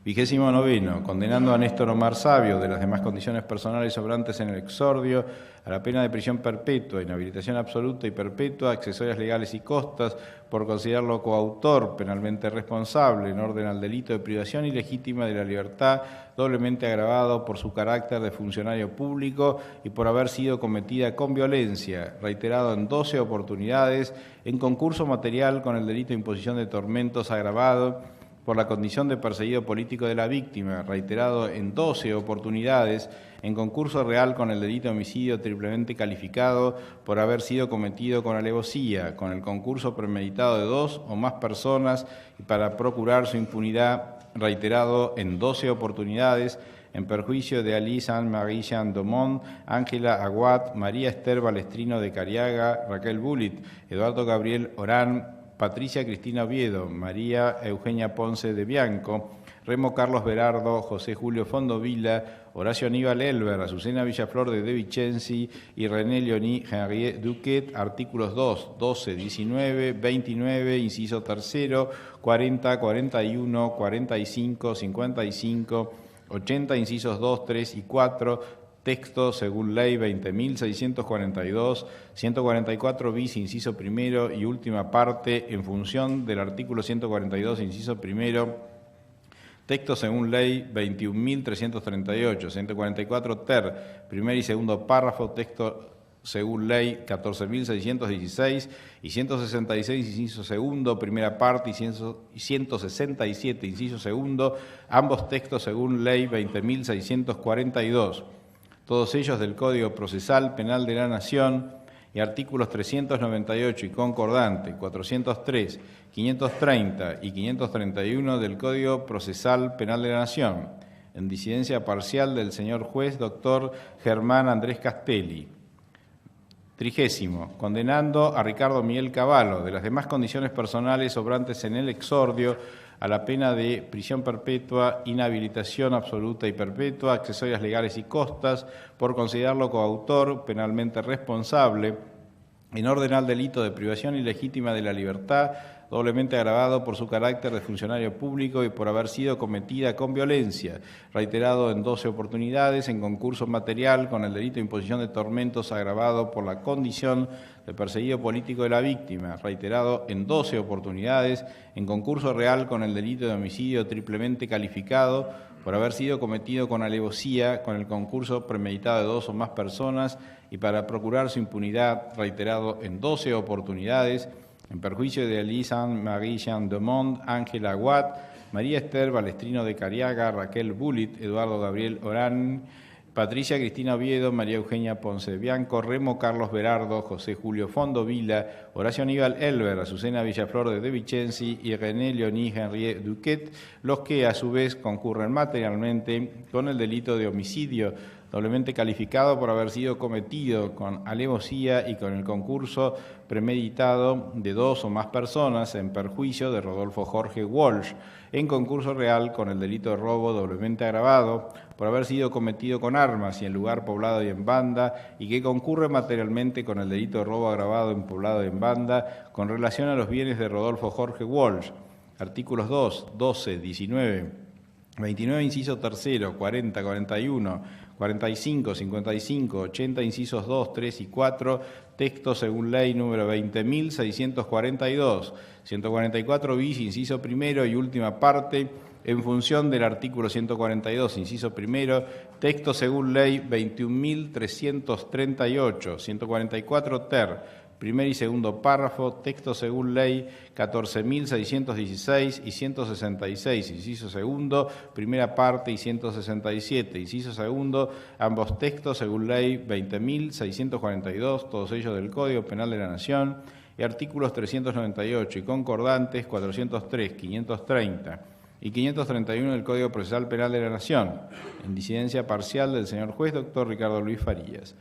29. Condenando a Néstor Omar Sabio, de las demás condiciones personales sobrantes en el exordio, a la pena de prisión perpetua, inhabilitación absoluta y perpetua, accesorias legales y costas, por considerarlo coautor penalmente responsable en orden al delito de privación ilegítima de la libertad, doblemente agravado por su carácter de funcionario público y por haber sido cometida con violencia, reiterado en 12 oportunidades, en concurso material con el delito de imposición de tormentos agravado por la condición de perseguido político de la víctima, reiterado en 12 oportunidades, en concurso real con el delito de homicidio triplemente calificado por haber sido cometido con alevosía, con el concurso premeditado de 2 o más personas y para procurar su impunidad, reiterado en 12 oportunidades, en perjuicio de Alice Anne-Marie Jean Domont, Ángela Aguat, María Esther Balestrino de Cariaga, Raquel Bullit, Eduardo Gabriel Orán, Patricia Cristina Oviedo, María Eugenia Ponce de Bianco, Remo Carlos Berardo, José Julio Fondo Vila, Horacio Aníbal Elber, Azucena Villaflor de Vicenzi y René Leonie Henriet Duquet, artículos 2, 12, 19, 29, inciso tercero, 40, 41, 45, 55, 80, incisos 2, 3 y 4, texto según ley 20.642, 144 bis, inciso primero y última parte, en función del artículo 142, inciso primero, texto según ley 21.338, 144 ter, primer y segundo párrafo, texto según ley 14.616 y 166, inciso segundo, primera parte y 167, inciso segundo, ambos textos según ley 20.642. Todos ellos del Código Procesal Penal de la Nación, y artículos 398 y concordante, 403, 530 y 531 del Código Procesal Penal de la Nación, en disidencia parcial del señor juez doctor Germán Andrés Castelli. 30. Condenando a Ricardo Miguel Cavallo, de las demás condiciones personales sobrantes en el exordio, a la pena de prisión perpetua, inhabilitación absoluta y perpetua, accesorias legales y costas, por considerarlo coautor penalmente responsable en orden al delito de privación ilegítima de la libertad, doblemente agravado por su carácter de funcionario público y por haber sido cometida con violencia, reiterado en 12 oportunidades en concurso material con el delito de imposición de tormentos agravado por la condición de perseguido político de la víctima, reiterado en 12 oportunidades en concurso real con el delito de homicidio triplemente calificado por haber sido cometido con alevosía con el concurso premeditado de 2 o más personas y para procurar su impunidad, reiterado en 12 oportunidades, en perjuicio de Elisan Marie-Jeanne Domond, Ángela Aguat, María Esther Balestrino de Cariaga, Raquel Bullit, Eduardo Gabriel Orán, Patricia Cristina Oviedo, María Eugenia Ponce de Bianco, Remo Carlos Berardo, José Julio Fondo Vila, Horacio Aníbal Elber, Azucena Villaflor de Vicenzi y René Leonie Henriet Duquet, los que a su vez concurren materialmente con el delito de homicidio doblemente calificado por haber sido cometido con alevosía y con el concurso premeditado de 2 o más personas en perjuicio de Rodolfo Jorge Walsh, en concurso real con el delito de robo doblemente agravado por haber sido cometido con armas y en lugar poblado y en banda, y que concurre materialmente con el delito de robo agravado en poblado y en banda con relación a los bienes de Rodolfo Jorge Walsh. Artículos 2, 12, 19, 29, inciso tercero, 40, 41, 45, 55, 80, incisos 2, 3 y 4, texto según ley número 20.642, 144 bis, inciso primero y última parte, en función del artículo 142, inciso primero, texto según ley 21.338, 144 ter, primer y segundo párrafo, texto según ley 14.616 y 166, inciso segundo, primera parte y 167, inciso segundo, ambos textos según ley 20.642, todos ellos del Código Penal de la Nación, y artículos 398 y concordantes 403, 530 y 531 del Código Procesal Penal de la Nación, en disidencia parcial del señor juez doctor Ricardo Luis Farías.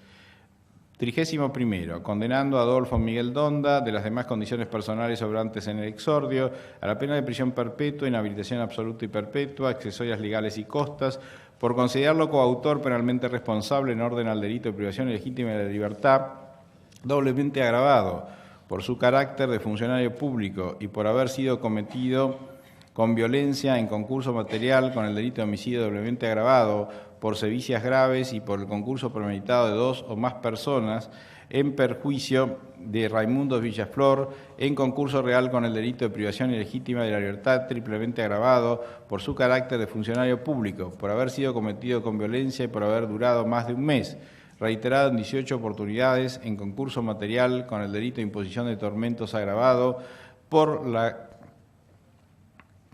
31. Condenando a Adolfo Miguel Donda, de las demás condiciones personales sobrantes en el exordio, a la pena de prisión perpetua, inhabilitación absoluta y perpetua, accesorias legales y costas, por considerarlo coautor penalmente responsable en orden al delito de privación ilegítima de la libertad, doblemente agravado por su carácter de funcionario público y por haber sido cometido con violencia en concurso material con el delito de homicidio doblemente agravado por sevicias graves y por el concurso premeditado de 2 o más personas en perjuicio de Raimundo Villaflor en concurso real con el delito de privación ilegítima de la libertad triplemente agravado por su carácter de funcionario público, por haber sido cometido con violencia y por haber durado más de un mes, reiterado en 18 oportunidades en concurso material con el delito de imposición de tormentos agravado por la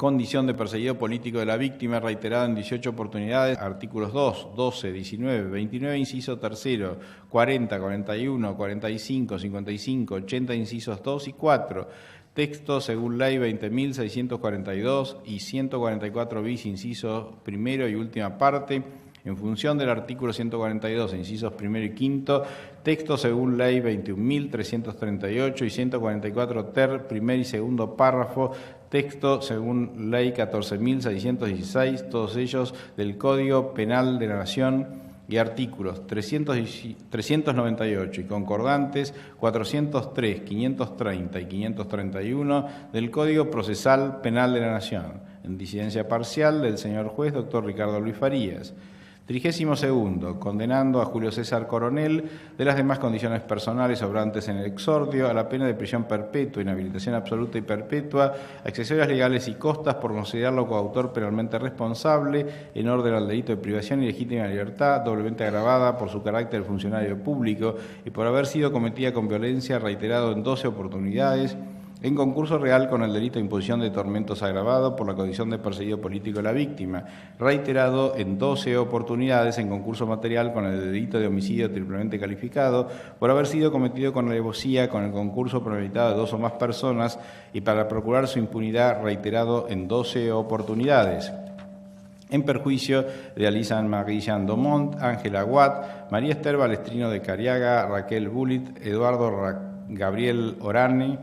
condición de perseguido político de la víctima, reiterada en 18 oportunidades, artículos 2, 12, 19, 29, inciso tercero, 40, 41, 45, 55, 80, incisos 2 y 4, texto según ley 20.642 y 144 bis, inciso primero y última parte, en función del artículo 142, incisos primero y quinto, texto según ley 21.338 y 144 ter, primer y segundo párrafo, texto según ley 14.616, todos ellos del Código Penal de la Nación, y artículos 398 y concordantes 403, 530 y 531 del Código Procesal Penal de la Nación, en disidencia parcial del señor juez doctor Ricardo Luis Farías. 32. Condenando a Julio César Coronel, de las demás condiciones personales sobrantes en el exordio, a la pena de prisión perpetua, inhabilitación absoluta y perpetua, accesorias legales y costas por considerarlo coautor penalmente responsable en orden al delito de privación ilegítima de libertad, doblemente agravada por su carácter de funcionario público y por haber sido cometida con violencia, reiterado en 12 oportunidades, en concurso real con el delito de imposición de tormentos agravado por la condición de perseguido político de la víctima, reiterado en 12 oportunidades en concurso material con el delito de homicidio triplemente calificado por haber sido cometido con alevosía con el concurso premeditado de 2 o más personas y para procurar su impunidad, reiterado en 12 oportunidades. En perjuicio de Alisan Marie-Jeanne Domond, Ángela Aguat, María Esther Balestrino de Cariaga, Raquel Bullit, Eduardo Gabriel Orani,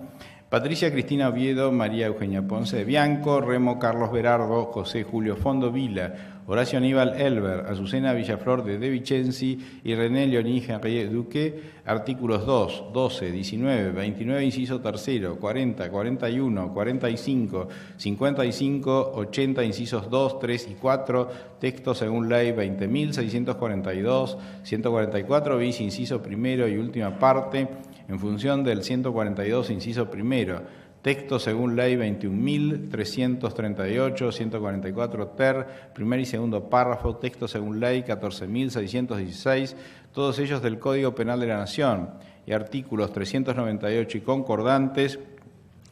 Patricia Cristina Oviedo, María Eugenia Ponce de Bianco, Remo Carlos Berardo, José Julio Fondo Vila, Horacio Aníbal Elber, Azucena Villaflor de Vicenzi y René Leoní Henriet Duque, artículos 2, 12, 19, 29, inciso tercero, 40, 41, 45, 55, 80, incisos 2, 3 y 4, texto según ley 20.642, 144 bis, inciso primero y última parte, en función del 142, inciso primero, texto según ley 21.338, 144 ter, primer y segundo párrafo, texto según ley 14.616, todos ellos del Código Penal de la Nación, y artículos 398 y concordantes,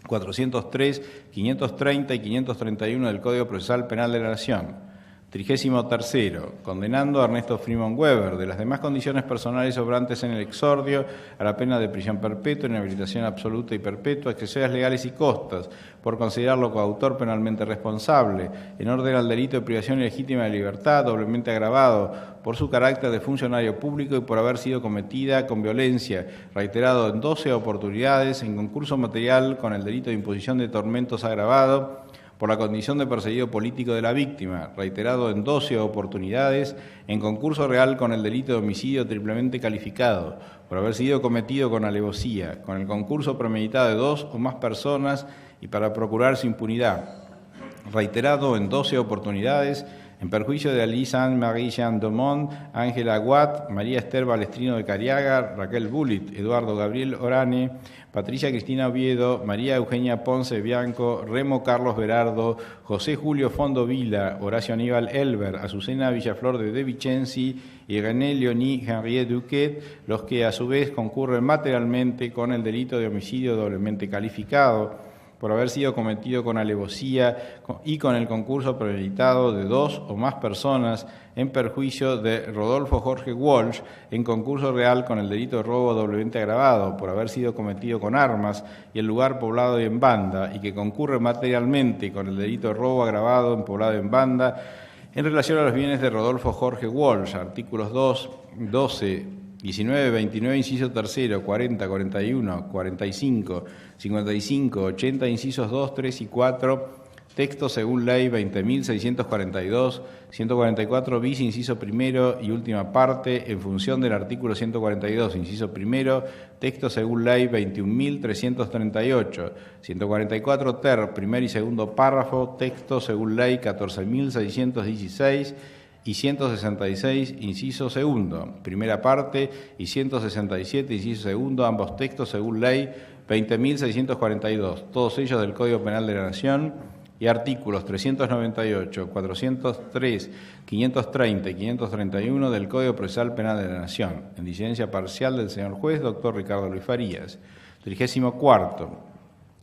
403, 530 y 531 del Código Procesal Penal de la Nación. 33º, condenando a Ernesto Freeman Weber de las demás condiciones personales obrantes en el exordio a la pena de prisión perpetua, inhabilitación absoluta y perpetua, accesorias legales y costas, por considerarlo coautor penalmente responsable, en orden al delito de privación ilegítima de libertad, doblemente agravado por su carácter de funcionario público y por haber sido cometida con violencia, reiterado en 12 oportunidades, en concurso material con el delito de imposición de tormentos agravado, por la condición de perseguido político de la víctima, reiterado en 12 oportunidades, en concurso real con el delito de homicidio triplemente calificado, por haber sido cometido con alevosía, con el concurso premeditado de 2 o más personas y para procurar su impunidad, reiterado en 12 oportunidades, en perjuicio de Alice Anne-Marie Jean Domont, Ángela Aguat, María Esther Balestrino de Cariaga, Raquel Bullitt, Eduardo Gabriel Orane, Patricia Cristina Oviedo, María Eugenia Ponce Bianco, Remo Carlos Berardo, José Julio Fondo Vila, Horacio Aníbal Elber, Azucena Villaflor de Vicenzi y René Leoní Henriet Duquet, los que a su vez concurren materialmente con el delito de homicidio doblemente calificado, por haber sido cometido con alevosía y con el concurso premeditado de 2 o más personas en perjuicio de Rodolfo Jorge Walsh, en concurso real con el delito de robo doblemente agravado, por haber sido cometido con armas y el lugar poblado y en banda, y que concurre materialmente con el delito de robo agravado en poblado y en banda, en relación a los bienes de Rodolfo Jorge Walsh, artículos 2, 12, 19, 29, inciso tercero, 40, 41, 45, 55, 80, incisos 2, 3 y 4, texto según ley 20.642, 144 bis, inciso primero y última parte, en función del artículo 142, inciso primero, texto según ley 21.338, 144 ter, primer y segundo párrafo, texto según ley 14.616, y 166, inciso segundo, primera parte, y 167, inciso segundo, ambos textos según ley 20.642, todos ellos del Código Penal de la Nación, y artículos 398, 403, 530 y 531 del Código Procesal Penal de la Nación, en disidencia parcial del señor juez, doctor Ricardo Luis Farías. 34º,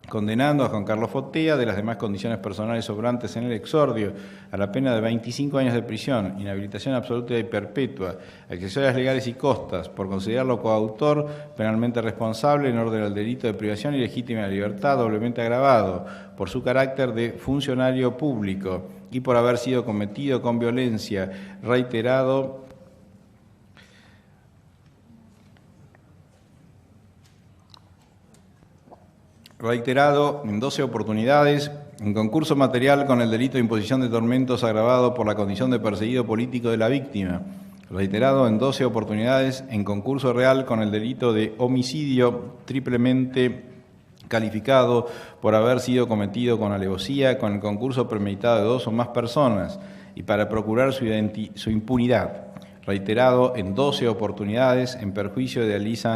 condenando a Juan Carlos Fotea de las demás condiciones personales sobrantes en el exordio a la pena de 25 años de prisión, inhabilitación absoluta y perpetua, accesorias legales y costas, por considerarlo coautor penalmente responsable en orden al delito de privación ilegítima de libertad doblemente agravado por su carácter de funcionario público y por haber sido cometido con violencia, reiterado en 12 oportunidades, en concurso material con el delito de imposición de tormentos agravado por la condición de perseguido político de la víctima, reiterado en 12 oportunidades, en concurso real con el delito de homicidio triplemente calificado por haber sido cometido con alevosía, con el concurso premeditado de 2 o más personas y para procurar su impunidad, reiterado en 12 oportunidades en perjuicio de Alice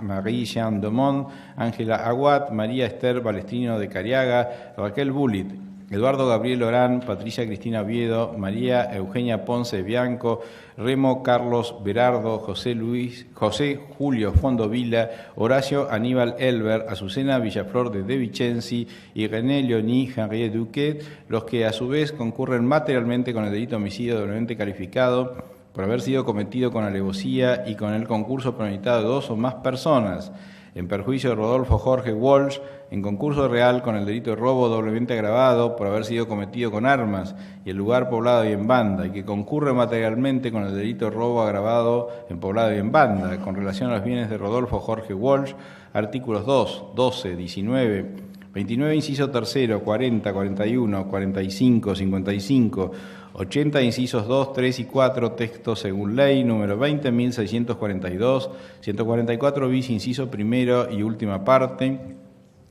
Marie Jean Domont, Ángela Aguat, María Esther Balestrino de Cariaga, Raquel Bullitt, Eduardo Gabriel Orán, Patricia Cristina Oviedo, María Eugenia Ponce Bianco, Remo Carlos Berardo, José Julio Fondo Vila, Horacio Aníbal Elber, Azucena Villaflor de Vicenzi y René Leoní Henriet Duquet, los que a su vez concurren materialmente con el delito de homicidio doblemente calificado por haber sido cometido con alevosía y con el concurso premeditado de 2 o más personas, en perjuicio de Rodolfo Jorge Walsh, en concurso real con el delito de robo doblemente agravado por haber sido cometido con armas y el lugar poblado y en banda, y que concurre materialmente con el delito de robo agravado en poblado y en banda, con relación a los bienes de Rodolfo Jorge Walsh, artículos 2, 12, 19, 29, inciso tercero, 40, 41, 45, 55, 80, incisos 2, 3 y 4, texto según ley, número 20.642, 144 bis, inciso primero y última parte,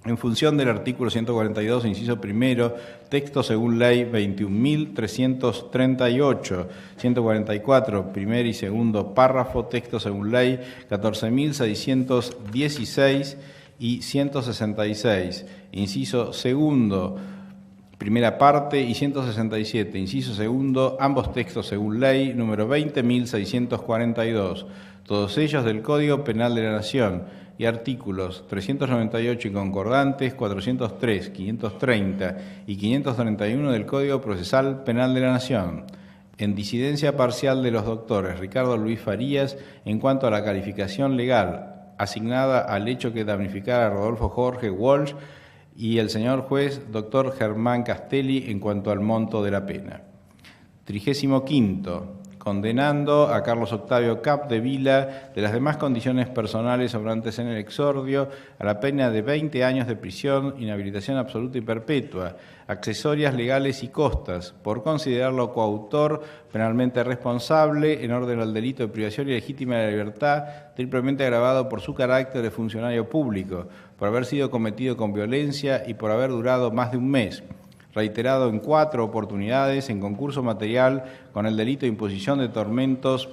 en función del artículo 142, inciso primero, texto según ley 21.338, 144, primer y segundo párrafo, texto según ley 14.616 y 166, inciso segundo, primera parte, y 167, inciso segundo, ambos textos según ley, número 20.642, todos ellos del Código Penal de la Nación, y artículos 398 y concordantes, 403, 530 y 531 del Código Procesal Penal de la Nación, en disidencia parcial de los doctores Ricardo Luis Farías en cuanto a la calificación legal asignada al hecho que damnificara a Rodolfo Jorge Walsh, y el señor juez doctor Germán Castelli en cuanto al monto de la pena. 35º. Condenando a Carlos Octavio Capdevila de las demás condiciones personales obrantes en el exordio a la pena de 20 años de prisión, inhabilitación absoluta y perpetua, accesorias legales y costas, por considerarlo coautor penalmente responsable en orden al delito de privación ilegítima de la libertad, triplemente agravado por su carácter de funcionario público, por haber sido cometido con violencia y por haber durado más de un mes, reiterado en 4 oportunidades en concurso material con el delito de imposición de tormentos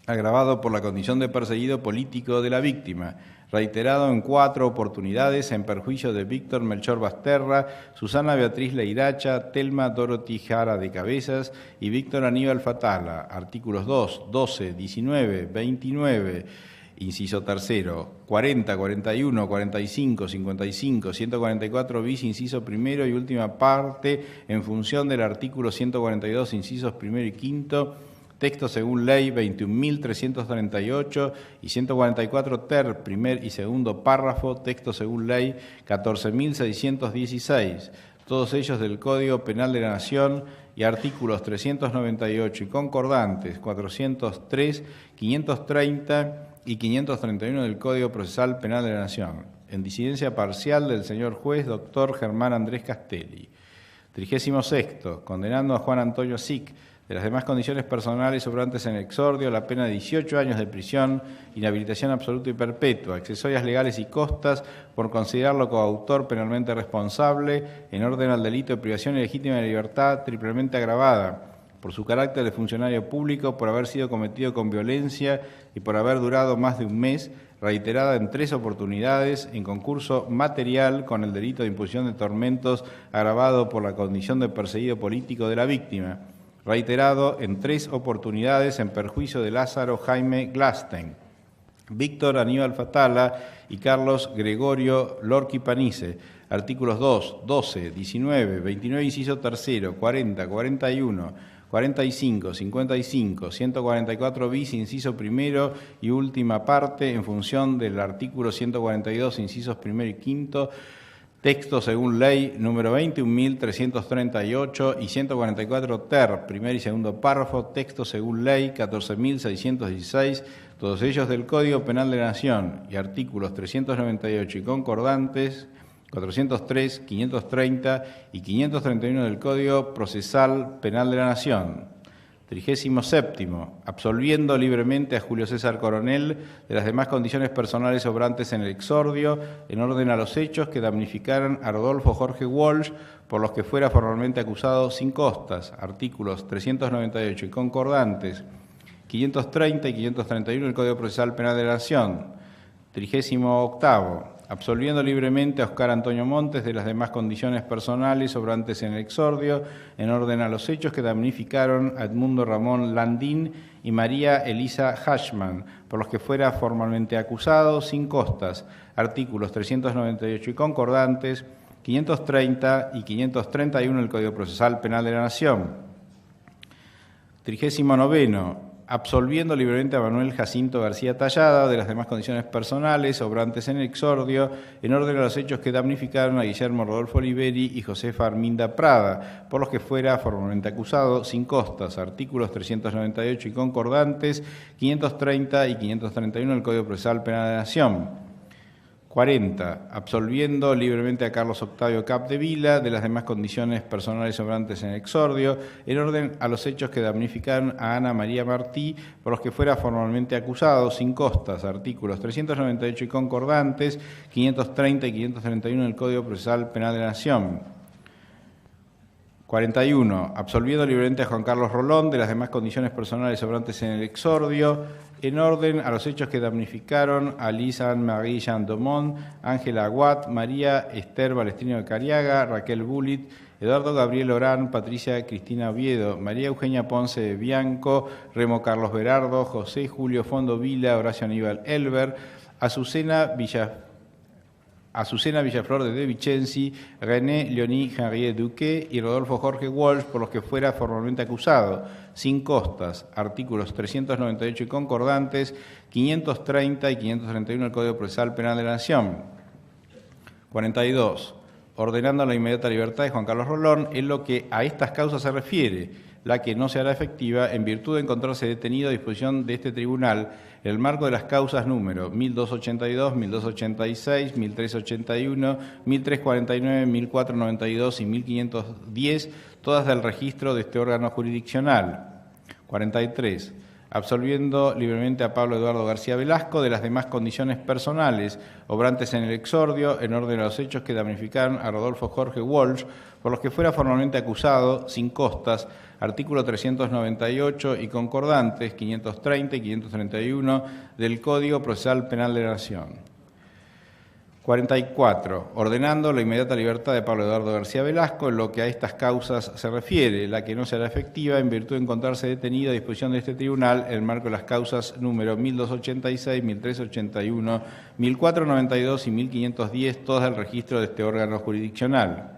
agravado por la condición de perseguido político de la víctima, reiterado en 4 oportunidades en perjuicio de Víctor Melchor Basterra, Susana Beatriz Leiracha, Telma Dorothy Jara de Cabezas y Víctor Aníbal Fatala, artículos 2, 12, 19, 29, inciso tercero, 40, 41, 45, 55, 144 bis, inciso primero y última parte, en función del artículo 142, incisos primero y quinto, texto según ley 21.338 y 144 ter, primer y segundo párrafo, texto según ley 14.616, todos ellos del Código Penal de la Nación, y artículos 398 y concordantes, 403, 530 y 531 del Código Procesal Penal de la Nación, en disidencia parcial del señor juez doctor Germán Andrés Castelli. 36º, condenando a Juan Antonio Sic de las demás condiciones personales obrantes en el exordio, la pena de 18 años de prisión, inhabilitación absoluta y perpetua, accesorias legales y costas, por considerarlo coautor penalmente responsable en orden al delito de privación ilegítima de libertad, triplemente agravada, por su carácter de funcionario público, por haber sido cometido con violencia y por haber durado más de un mes, reiterada en 3 oportunidades en concurso material con el delito de imposición de tormentos agravado por la condición de perseguido político de la víctima, reiterado en 3 oportunidades en perjuicio de Lázaro Jaime Glastein, Víctor Aníbal Fatala y Carlos Gregorio Lorqui Panice, artículos 2, 12, 19, 29, inciso tercero, 40, 41, 45, 55, 144 bis, inciso primero y última parte, en función del artículo 142, incisos primero y quinto, texto según ley número 21.338 y 144 ter, primer y segundo párrafo, texto según ley 14.616, todos ellos del Código Penal de la Nación, y artículos 398 y concordantes, 403, 530 y 531 del Código Procesal Penal de la Nación. 37º, absolviendo libremente a Julio César Coronel de las demás condiciones personales obrantes en el exordio, en orden a los hechos que damnificaran a Rodolfo Jorge Walsh, por los que fuera formalmente acusado sin costas, artículos 398 y concordantes, 530 y 531 del Código Procesal Penal de la Nación. 38º, absolviendo libremente a Oscar Antonio Montes de las demás condiciones personales obrantes en el exordio, en orden a los hechos que damnificaron a Edmundo Ramón Landín y María Elisa Hashman, por los que fuera formalmente acusado sin costas, artículos 398 y concordantes, 530 y 531 del Código Procesal Penal de la Nación. 39º, absolviendo libremente a Manuel Jacinto García Tallada de las demás condiciones personales obrantes en el exordio, en orden a los hechos que damnificaron a Guillermo Rodolfo Oliveri y Josefa Arminda Prada, por los que fuera formalmente acusado, sin costas, artículos 398 y concordantes, 530 y 531 del Código Procesal Penal de la Nación. 40. Absolviendo libremente a Carlos Octavio Capdevila de las demás condiciones personales obrantes en el exordio, en orden a los hechos que damnificaron a Ana María Martí, por los que fuera formalmente acusado, sin costas, artículos 398 y concordantes, 530 y 531 del Código Procesal Penal de la Nación. 41. Absolviendo libremente a Juan Carlos Rolón de las demás condiciones personales obrantes en el exordio, en orden a los hechos que damnificaron a Lisa Anne-Marie Jean Domont, Ángela Aguat, María Esther Balestrino de Cariaga, Raquel Bullit, Eduardo Gabriel Orán, Patricia Cristina Oviedo, María Eugenia Ponce de Bianco, Remo Carlos Berardo, José Julio Fondo Vila, Horacio Aníbal Elber, Azucena Villaflor de Vicenzi, René Leonie Henriet Duque y Rodolfo Jorge Walsh, por los que fuera formalmente acusado, sin costas, artículos 398 y concordantes, 530 y 531 del Código Procesal Penal de la Nación. 42. Ordenando la inmediata libertad de Juan Carlos Rolón en lo que a estas causas se refiere, la que no se hará efectiva en virtud de encontrarse detenido a disposición de este tribunal en el marco de las causas número 1282, 1286, 1381, 1349, 1492 y 1510, todas del registro de este órgano jurisdiccional. 43. Absolviendo libremente a Pablo Eduardo García Velasco de las demás condiciones personales obrantes en el exordio, en orden a los hechos que damnificaron a Rodolfo Jorge Walsh, por los que fuera formalmente acusado, sin costas, artículo 398 y concordantes, 530 y 531 del Código Procesal Penal de la Nación. 44. Ordenando la inmediata libertad de Pablo Eduardo García Velasco en lo que a estas causas se refiere, la que no será efectiva en virtud de encontrarse detenido a disposición de este tribunal en el marco de las causas número 1286, 1381, 1492 y 1510, todas del registro de este órgano jurisdiccional.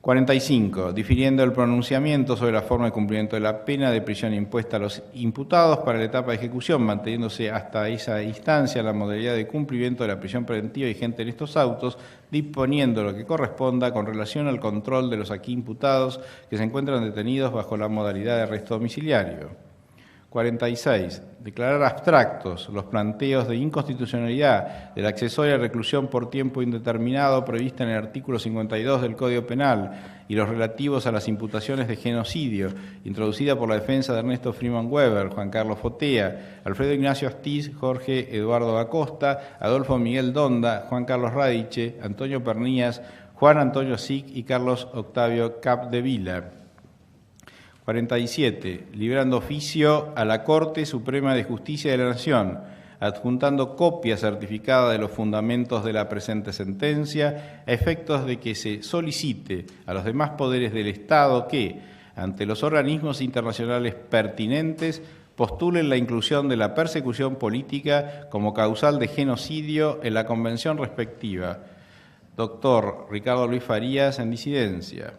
45. Difiriendo el pronunciamiento sobre la forma de cumplimiento de la pena de prisión impuesta a los imputados para la etapa de ejecución, manteniéndose hasta esa instancia la modalidad de cumplimiento de la prisión preventiva vigente en estos autos, disponiendo lo que corresponda con relación al control de los aquí imputados que se encuentran detenidos bajo la modalidad de arresto domiciliario. 46. Declarar abstractos los planteos de inconstitucionalidad de la accesoria reclusión por tiempo indeterminado prevista en el artículo 52 del Código Penal y los relativos a las imputaciones de genocidio, introducida por la defensa de Ernesto Freeman Weber, Juan Carlos Fotea, Alfredo Ignacio Astiz, Jorge Eduardo Acosta, Adolfo Miguel Donda, Juan Carlos Radiche, Antonio Pernías, Juan Antonio Sic y Carlos Octavio Capdevila. 47. Librando oficio a la Corte Suprema de Justicia de la Nación, adjuntando copia certificada de los fundamentos de la presente sentencia, a efectos de que se solicite a los demás poderes del Estado que, ante los organismos internacionales pertinentes, postulen la inclusión de la persecución política como causal de genocidio en la convención respectiva. Doctor Ricardo Luis Farías, en disidencia.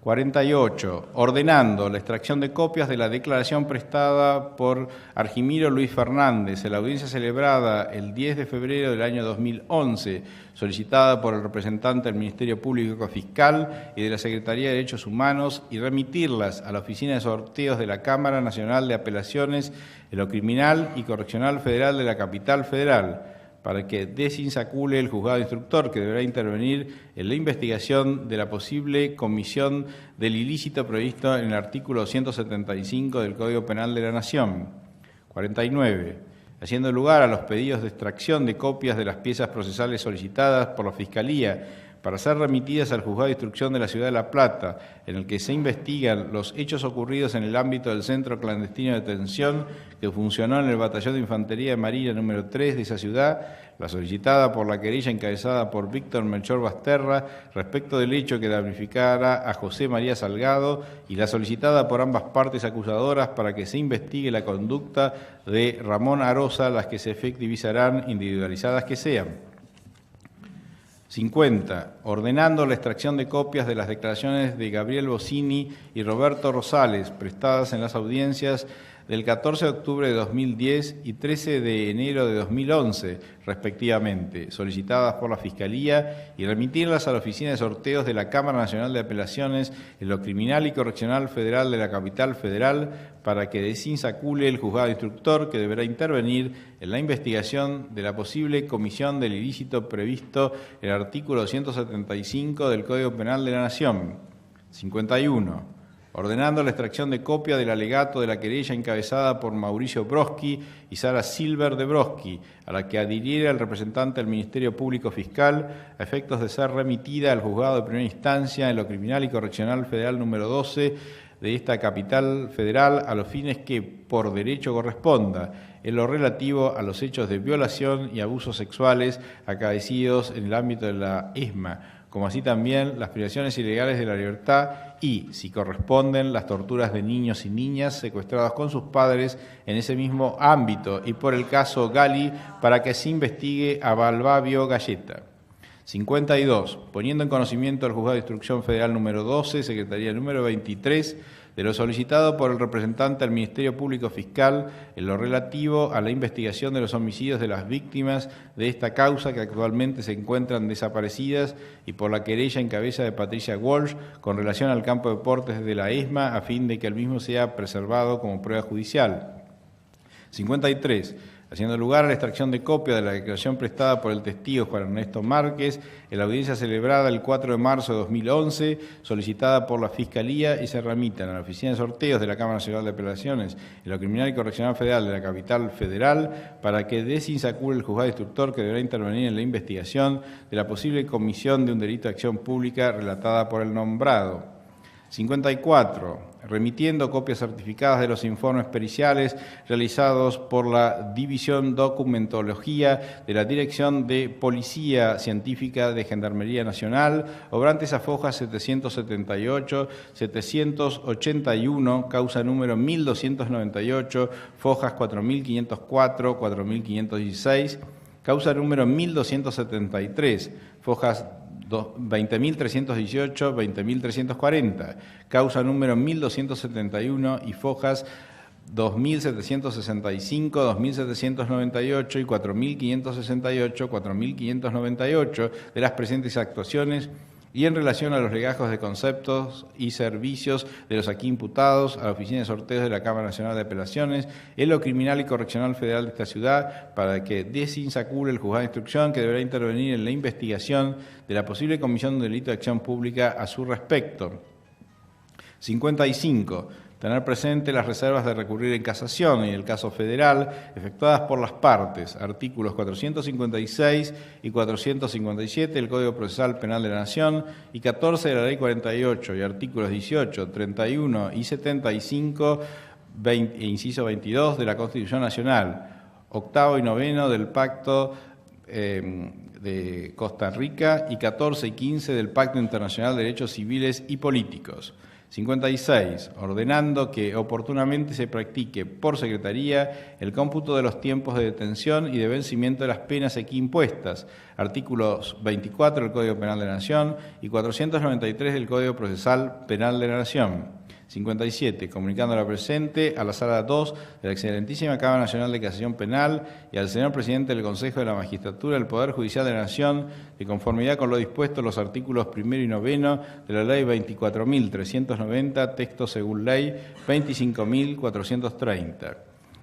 48. Ordenando la extracción de copias de la declaración prestada por Argimiro Luis Fernández en la audiencia celebrada el 10 de febrero del año 2011, solicitada por el representante del Ministerio Público Fiscal y de la Secretaría de Derechos Humanos, y remitirlas a la Oficina de Sorteos de la Cámara Nacional de Apelaciones en lo Criminal y Correccional Federal de la Capital Federal, para que desinsacule el juzgado instructor que deberá intervenir en la investigación de la posible comisión del ilícito previsto en el artículo 175 del Código Penal de la Nación. 49. Haciendo lugar a los pedidos de extracción de copias de las piezas procesales solicitadas por la Fiscalía para ser remitidas al Juzgado de Instrucción de la Ciudad de La Plata, en el que se investigan los hechos ocurridos en el ámbito del Centro Clandestino de Detención que funcionó en el Batallón de Infantería de Marina número 3 de esa ciudad, la solicitada por la querella encabezada por Víctor Melchor Basterra respecto del hecho que damnificara a José María Salgado, y la solicitada por ambas partes acusadoras para que se investigue la conducta de Ramón Arosa, las que se efectivizarán individualizadas que sean. 50. Ordenando la extracción de copias de las piezas procesales solicitadas por la Fiscalía para ser remitidas al Juzgado de Instrucción de la Ciudad de La Plata, en el que se investigan los hechos ocurridos en el ámbito del Centro Clandestino de Detención que funcionó en el Batallón de Infantería de Marina número 3 de esa ciudad, la solicitada por la querella encabezada por Víctor Melchor Basterra respecto del hecho que damnificara a José María Salgado, y la solicitada por ambas partes acusadoras para que se investigue la conducta de Ramón Arosa, las que se efectivizarán individualizadas que sean. 50. Ordenando la extracción de copias de las declaraciones de Gabriel Bocini y Roberto Rosales, prestadas en las audiencias del 14 de octubre de 2010 y 13 de enero de 2011, respectivamente, solicitadas por la Fiscalía, y remitirlas a la Oficina de Sorteos de la Cámara Nacional de Apelaciones en lo Criminal y Correccional Federal de la Capital Federal para que desinsacule el juzgado instructor que deberá intervenir en la investigación de la posible comisión del ilícito previsto en el artículo 275 del Código Penal de la Nación. 51. Ordenando la extracción de copia del alegato de la querella encabezada por Mauricio Broski y Sara Silver de Broski, a la que adhiriera el representante del Ministerio Público Fiscal, a efectos de ser remitida al juzgado de primera instancia en lo Criminal y Correccional Federal número 12 de esta capital federal, a los fines que por derecho corresponda, en lo relativo a los hechos de violación y abusos sexuales acaecidos en el ámbito de la ESMA, como así también las privaciones ilegales de la libertad y, si corresponden, las torturas de niños y niñas secuestrados con sus padres en ese mismo ámbito, y por el caso Gali, para que se investigue a Balbavio Galleta. 52. Poniendo en conocimiento del Juzgado de Instrucción Federal número 12, Secretaría número 23, de lo solicitado por el representante del Ministerio Público Fiscal en lo relativo a la investigación de los homicidios de las víctimas de esta causa que actualmente se encuentran desaparecidas y por la querella en cabeza de Patricia Walsh con relación al campo de deportes de la ESMA a fin de que el mismo sea preservado como prueba judicial. 53. Haciendo lugar a la extracción de copia de la declaración prestada por el testigo Juan Ernesto Márquez en la audiencia celebrada el 4 de marzo de 2011, solicitada por la Fiscalía, y se remitan a la Oficina de Sorteos de la Cámara Nacional de Apelaciones en lo Criminal y Correccional Federal de la Capital Federal para que desinsacule el juzgado instructor que deberá intervenir en la investigación de la posible comisión de un delito de acción pública relatada por el nombrado. 54. Remitiendo copias certificadas de los informes periciales realizados por la División Documentología de la Dirección de Policía Científica de Gendarmería Nacional, obrantes a fojas 778, 781, causa número 1298, fojas 4504, 4516, causa número 1273, fojas 20.318, 20.340, causa número 1.271 y fojas 2.765, 2.798 y 4.568, 4.598 de las presentes actuaciones, y en relación a los legajos de conceptos y servicios de los aquí imputados a la Oficina de Sorteos de la Cámara Nacional de Apelaciones en lo Criminal y Correccional Federal de esta ciudad para que desinsacule el juzgado de instrucción que deberá intervenir en la investigación de la posible comisión de un delito de acción pública a su respecto. 55. Tener presente las reservas de recurrir en casación y el caso federal efectuadas por las partes, artículos 456 y 457 del Código Procesal Penal de la Nación y 14 de la Ley 48 y artículos 18, 31 y 75, inciso 22 de la Constitución Nacional, octavo y noveno del Pacto de Costa Rica y 14 y 15 del Pacto Internacional de Derechos Civiles y Políticos. 56. Ordenando que oportunamente se practique por Secretaría el cómputo de los tiempos de detención y de vencimiento de las penas aquí impuestas, artículos 24 del Código Penal de la Nación y 493 del Código Procesal Penal de la Nación. 57. Comunicando la presente a la Sala 2 de la Excelentísima Cámara Nacional de Casación Penal y al señor Presidente del Consejo de la Magistratura del Poder Judicial de la Nación, de conformidad con lo dispuesto en los artículos 1 y 9 de la Ley 24.390, texto según Ley 25.430.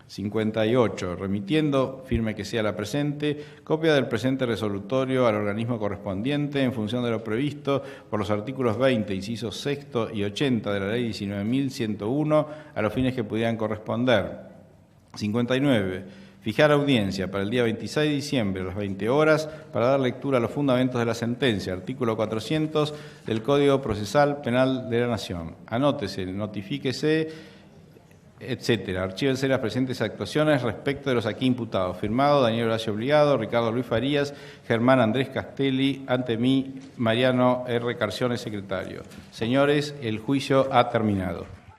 58. Remitiendo, firme que sea la presente, copia del presente resolutorio al organismo correspondiente en función de lo previsto por los artículos 20, incisos 6 y 80 de la Ley 19.101 a los fines que pudieran corresponder. 59. Fijar audiencia para el día 26 de diciembre a las 20 horas para dar lectura a los fundamentos de la sentencia, artículo 400 del Código Procesal Penal de la Nación. Anótese, notifíquese, etcétera. Archívense las presentes actuaciones respecto de los aquí imputados. Firmado Daniel Horacio Obligado, Ricardo Luis Farías, Germán Andrés Castelli, ante mí Mariano R. Carcione, secretario. Señores, el juicio ha terminado.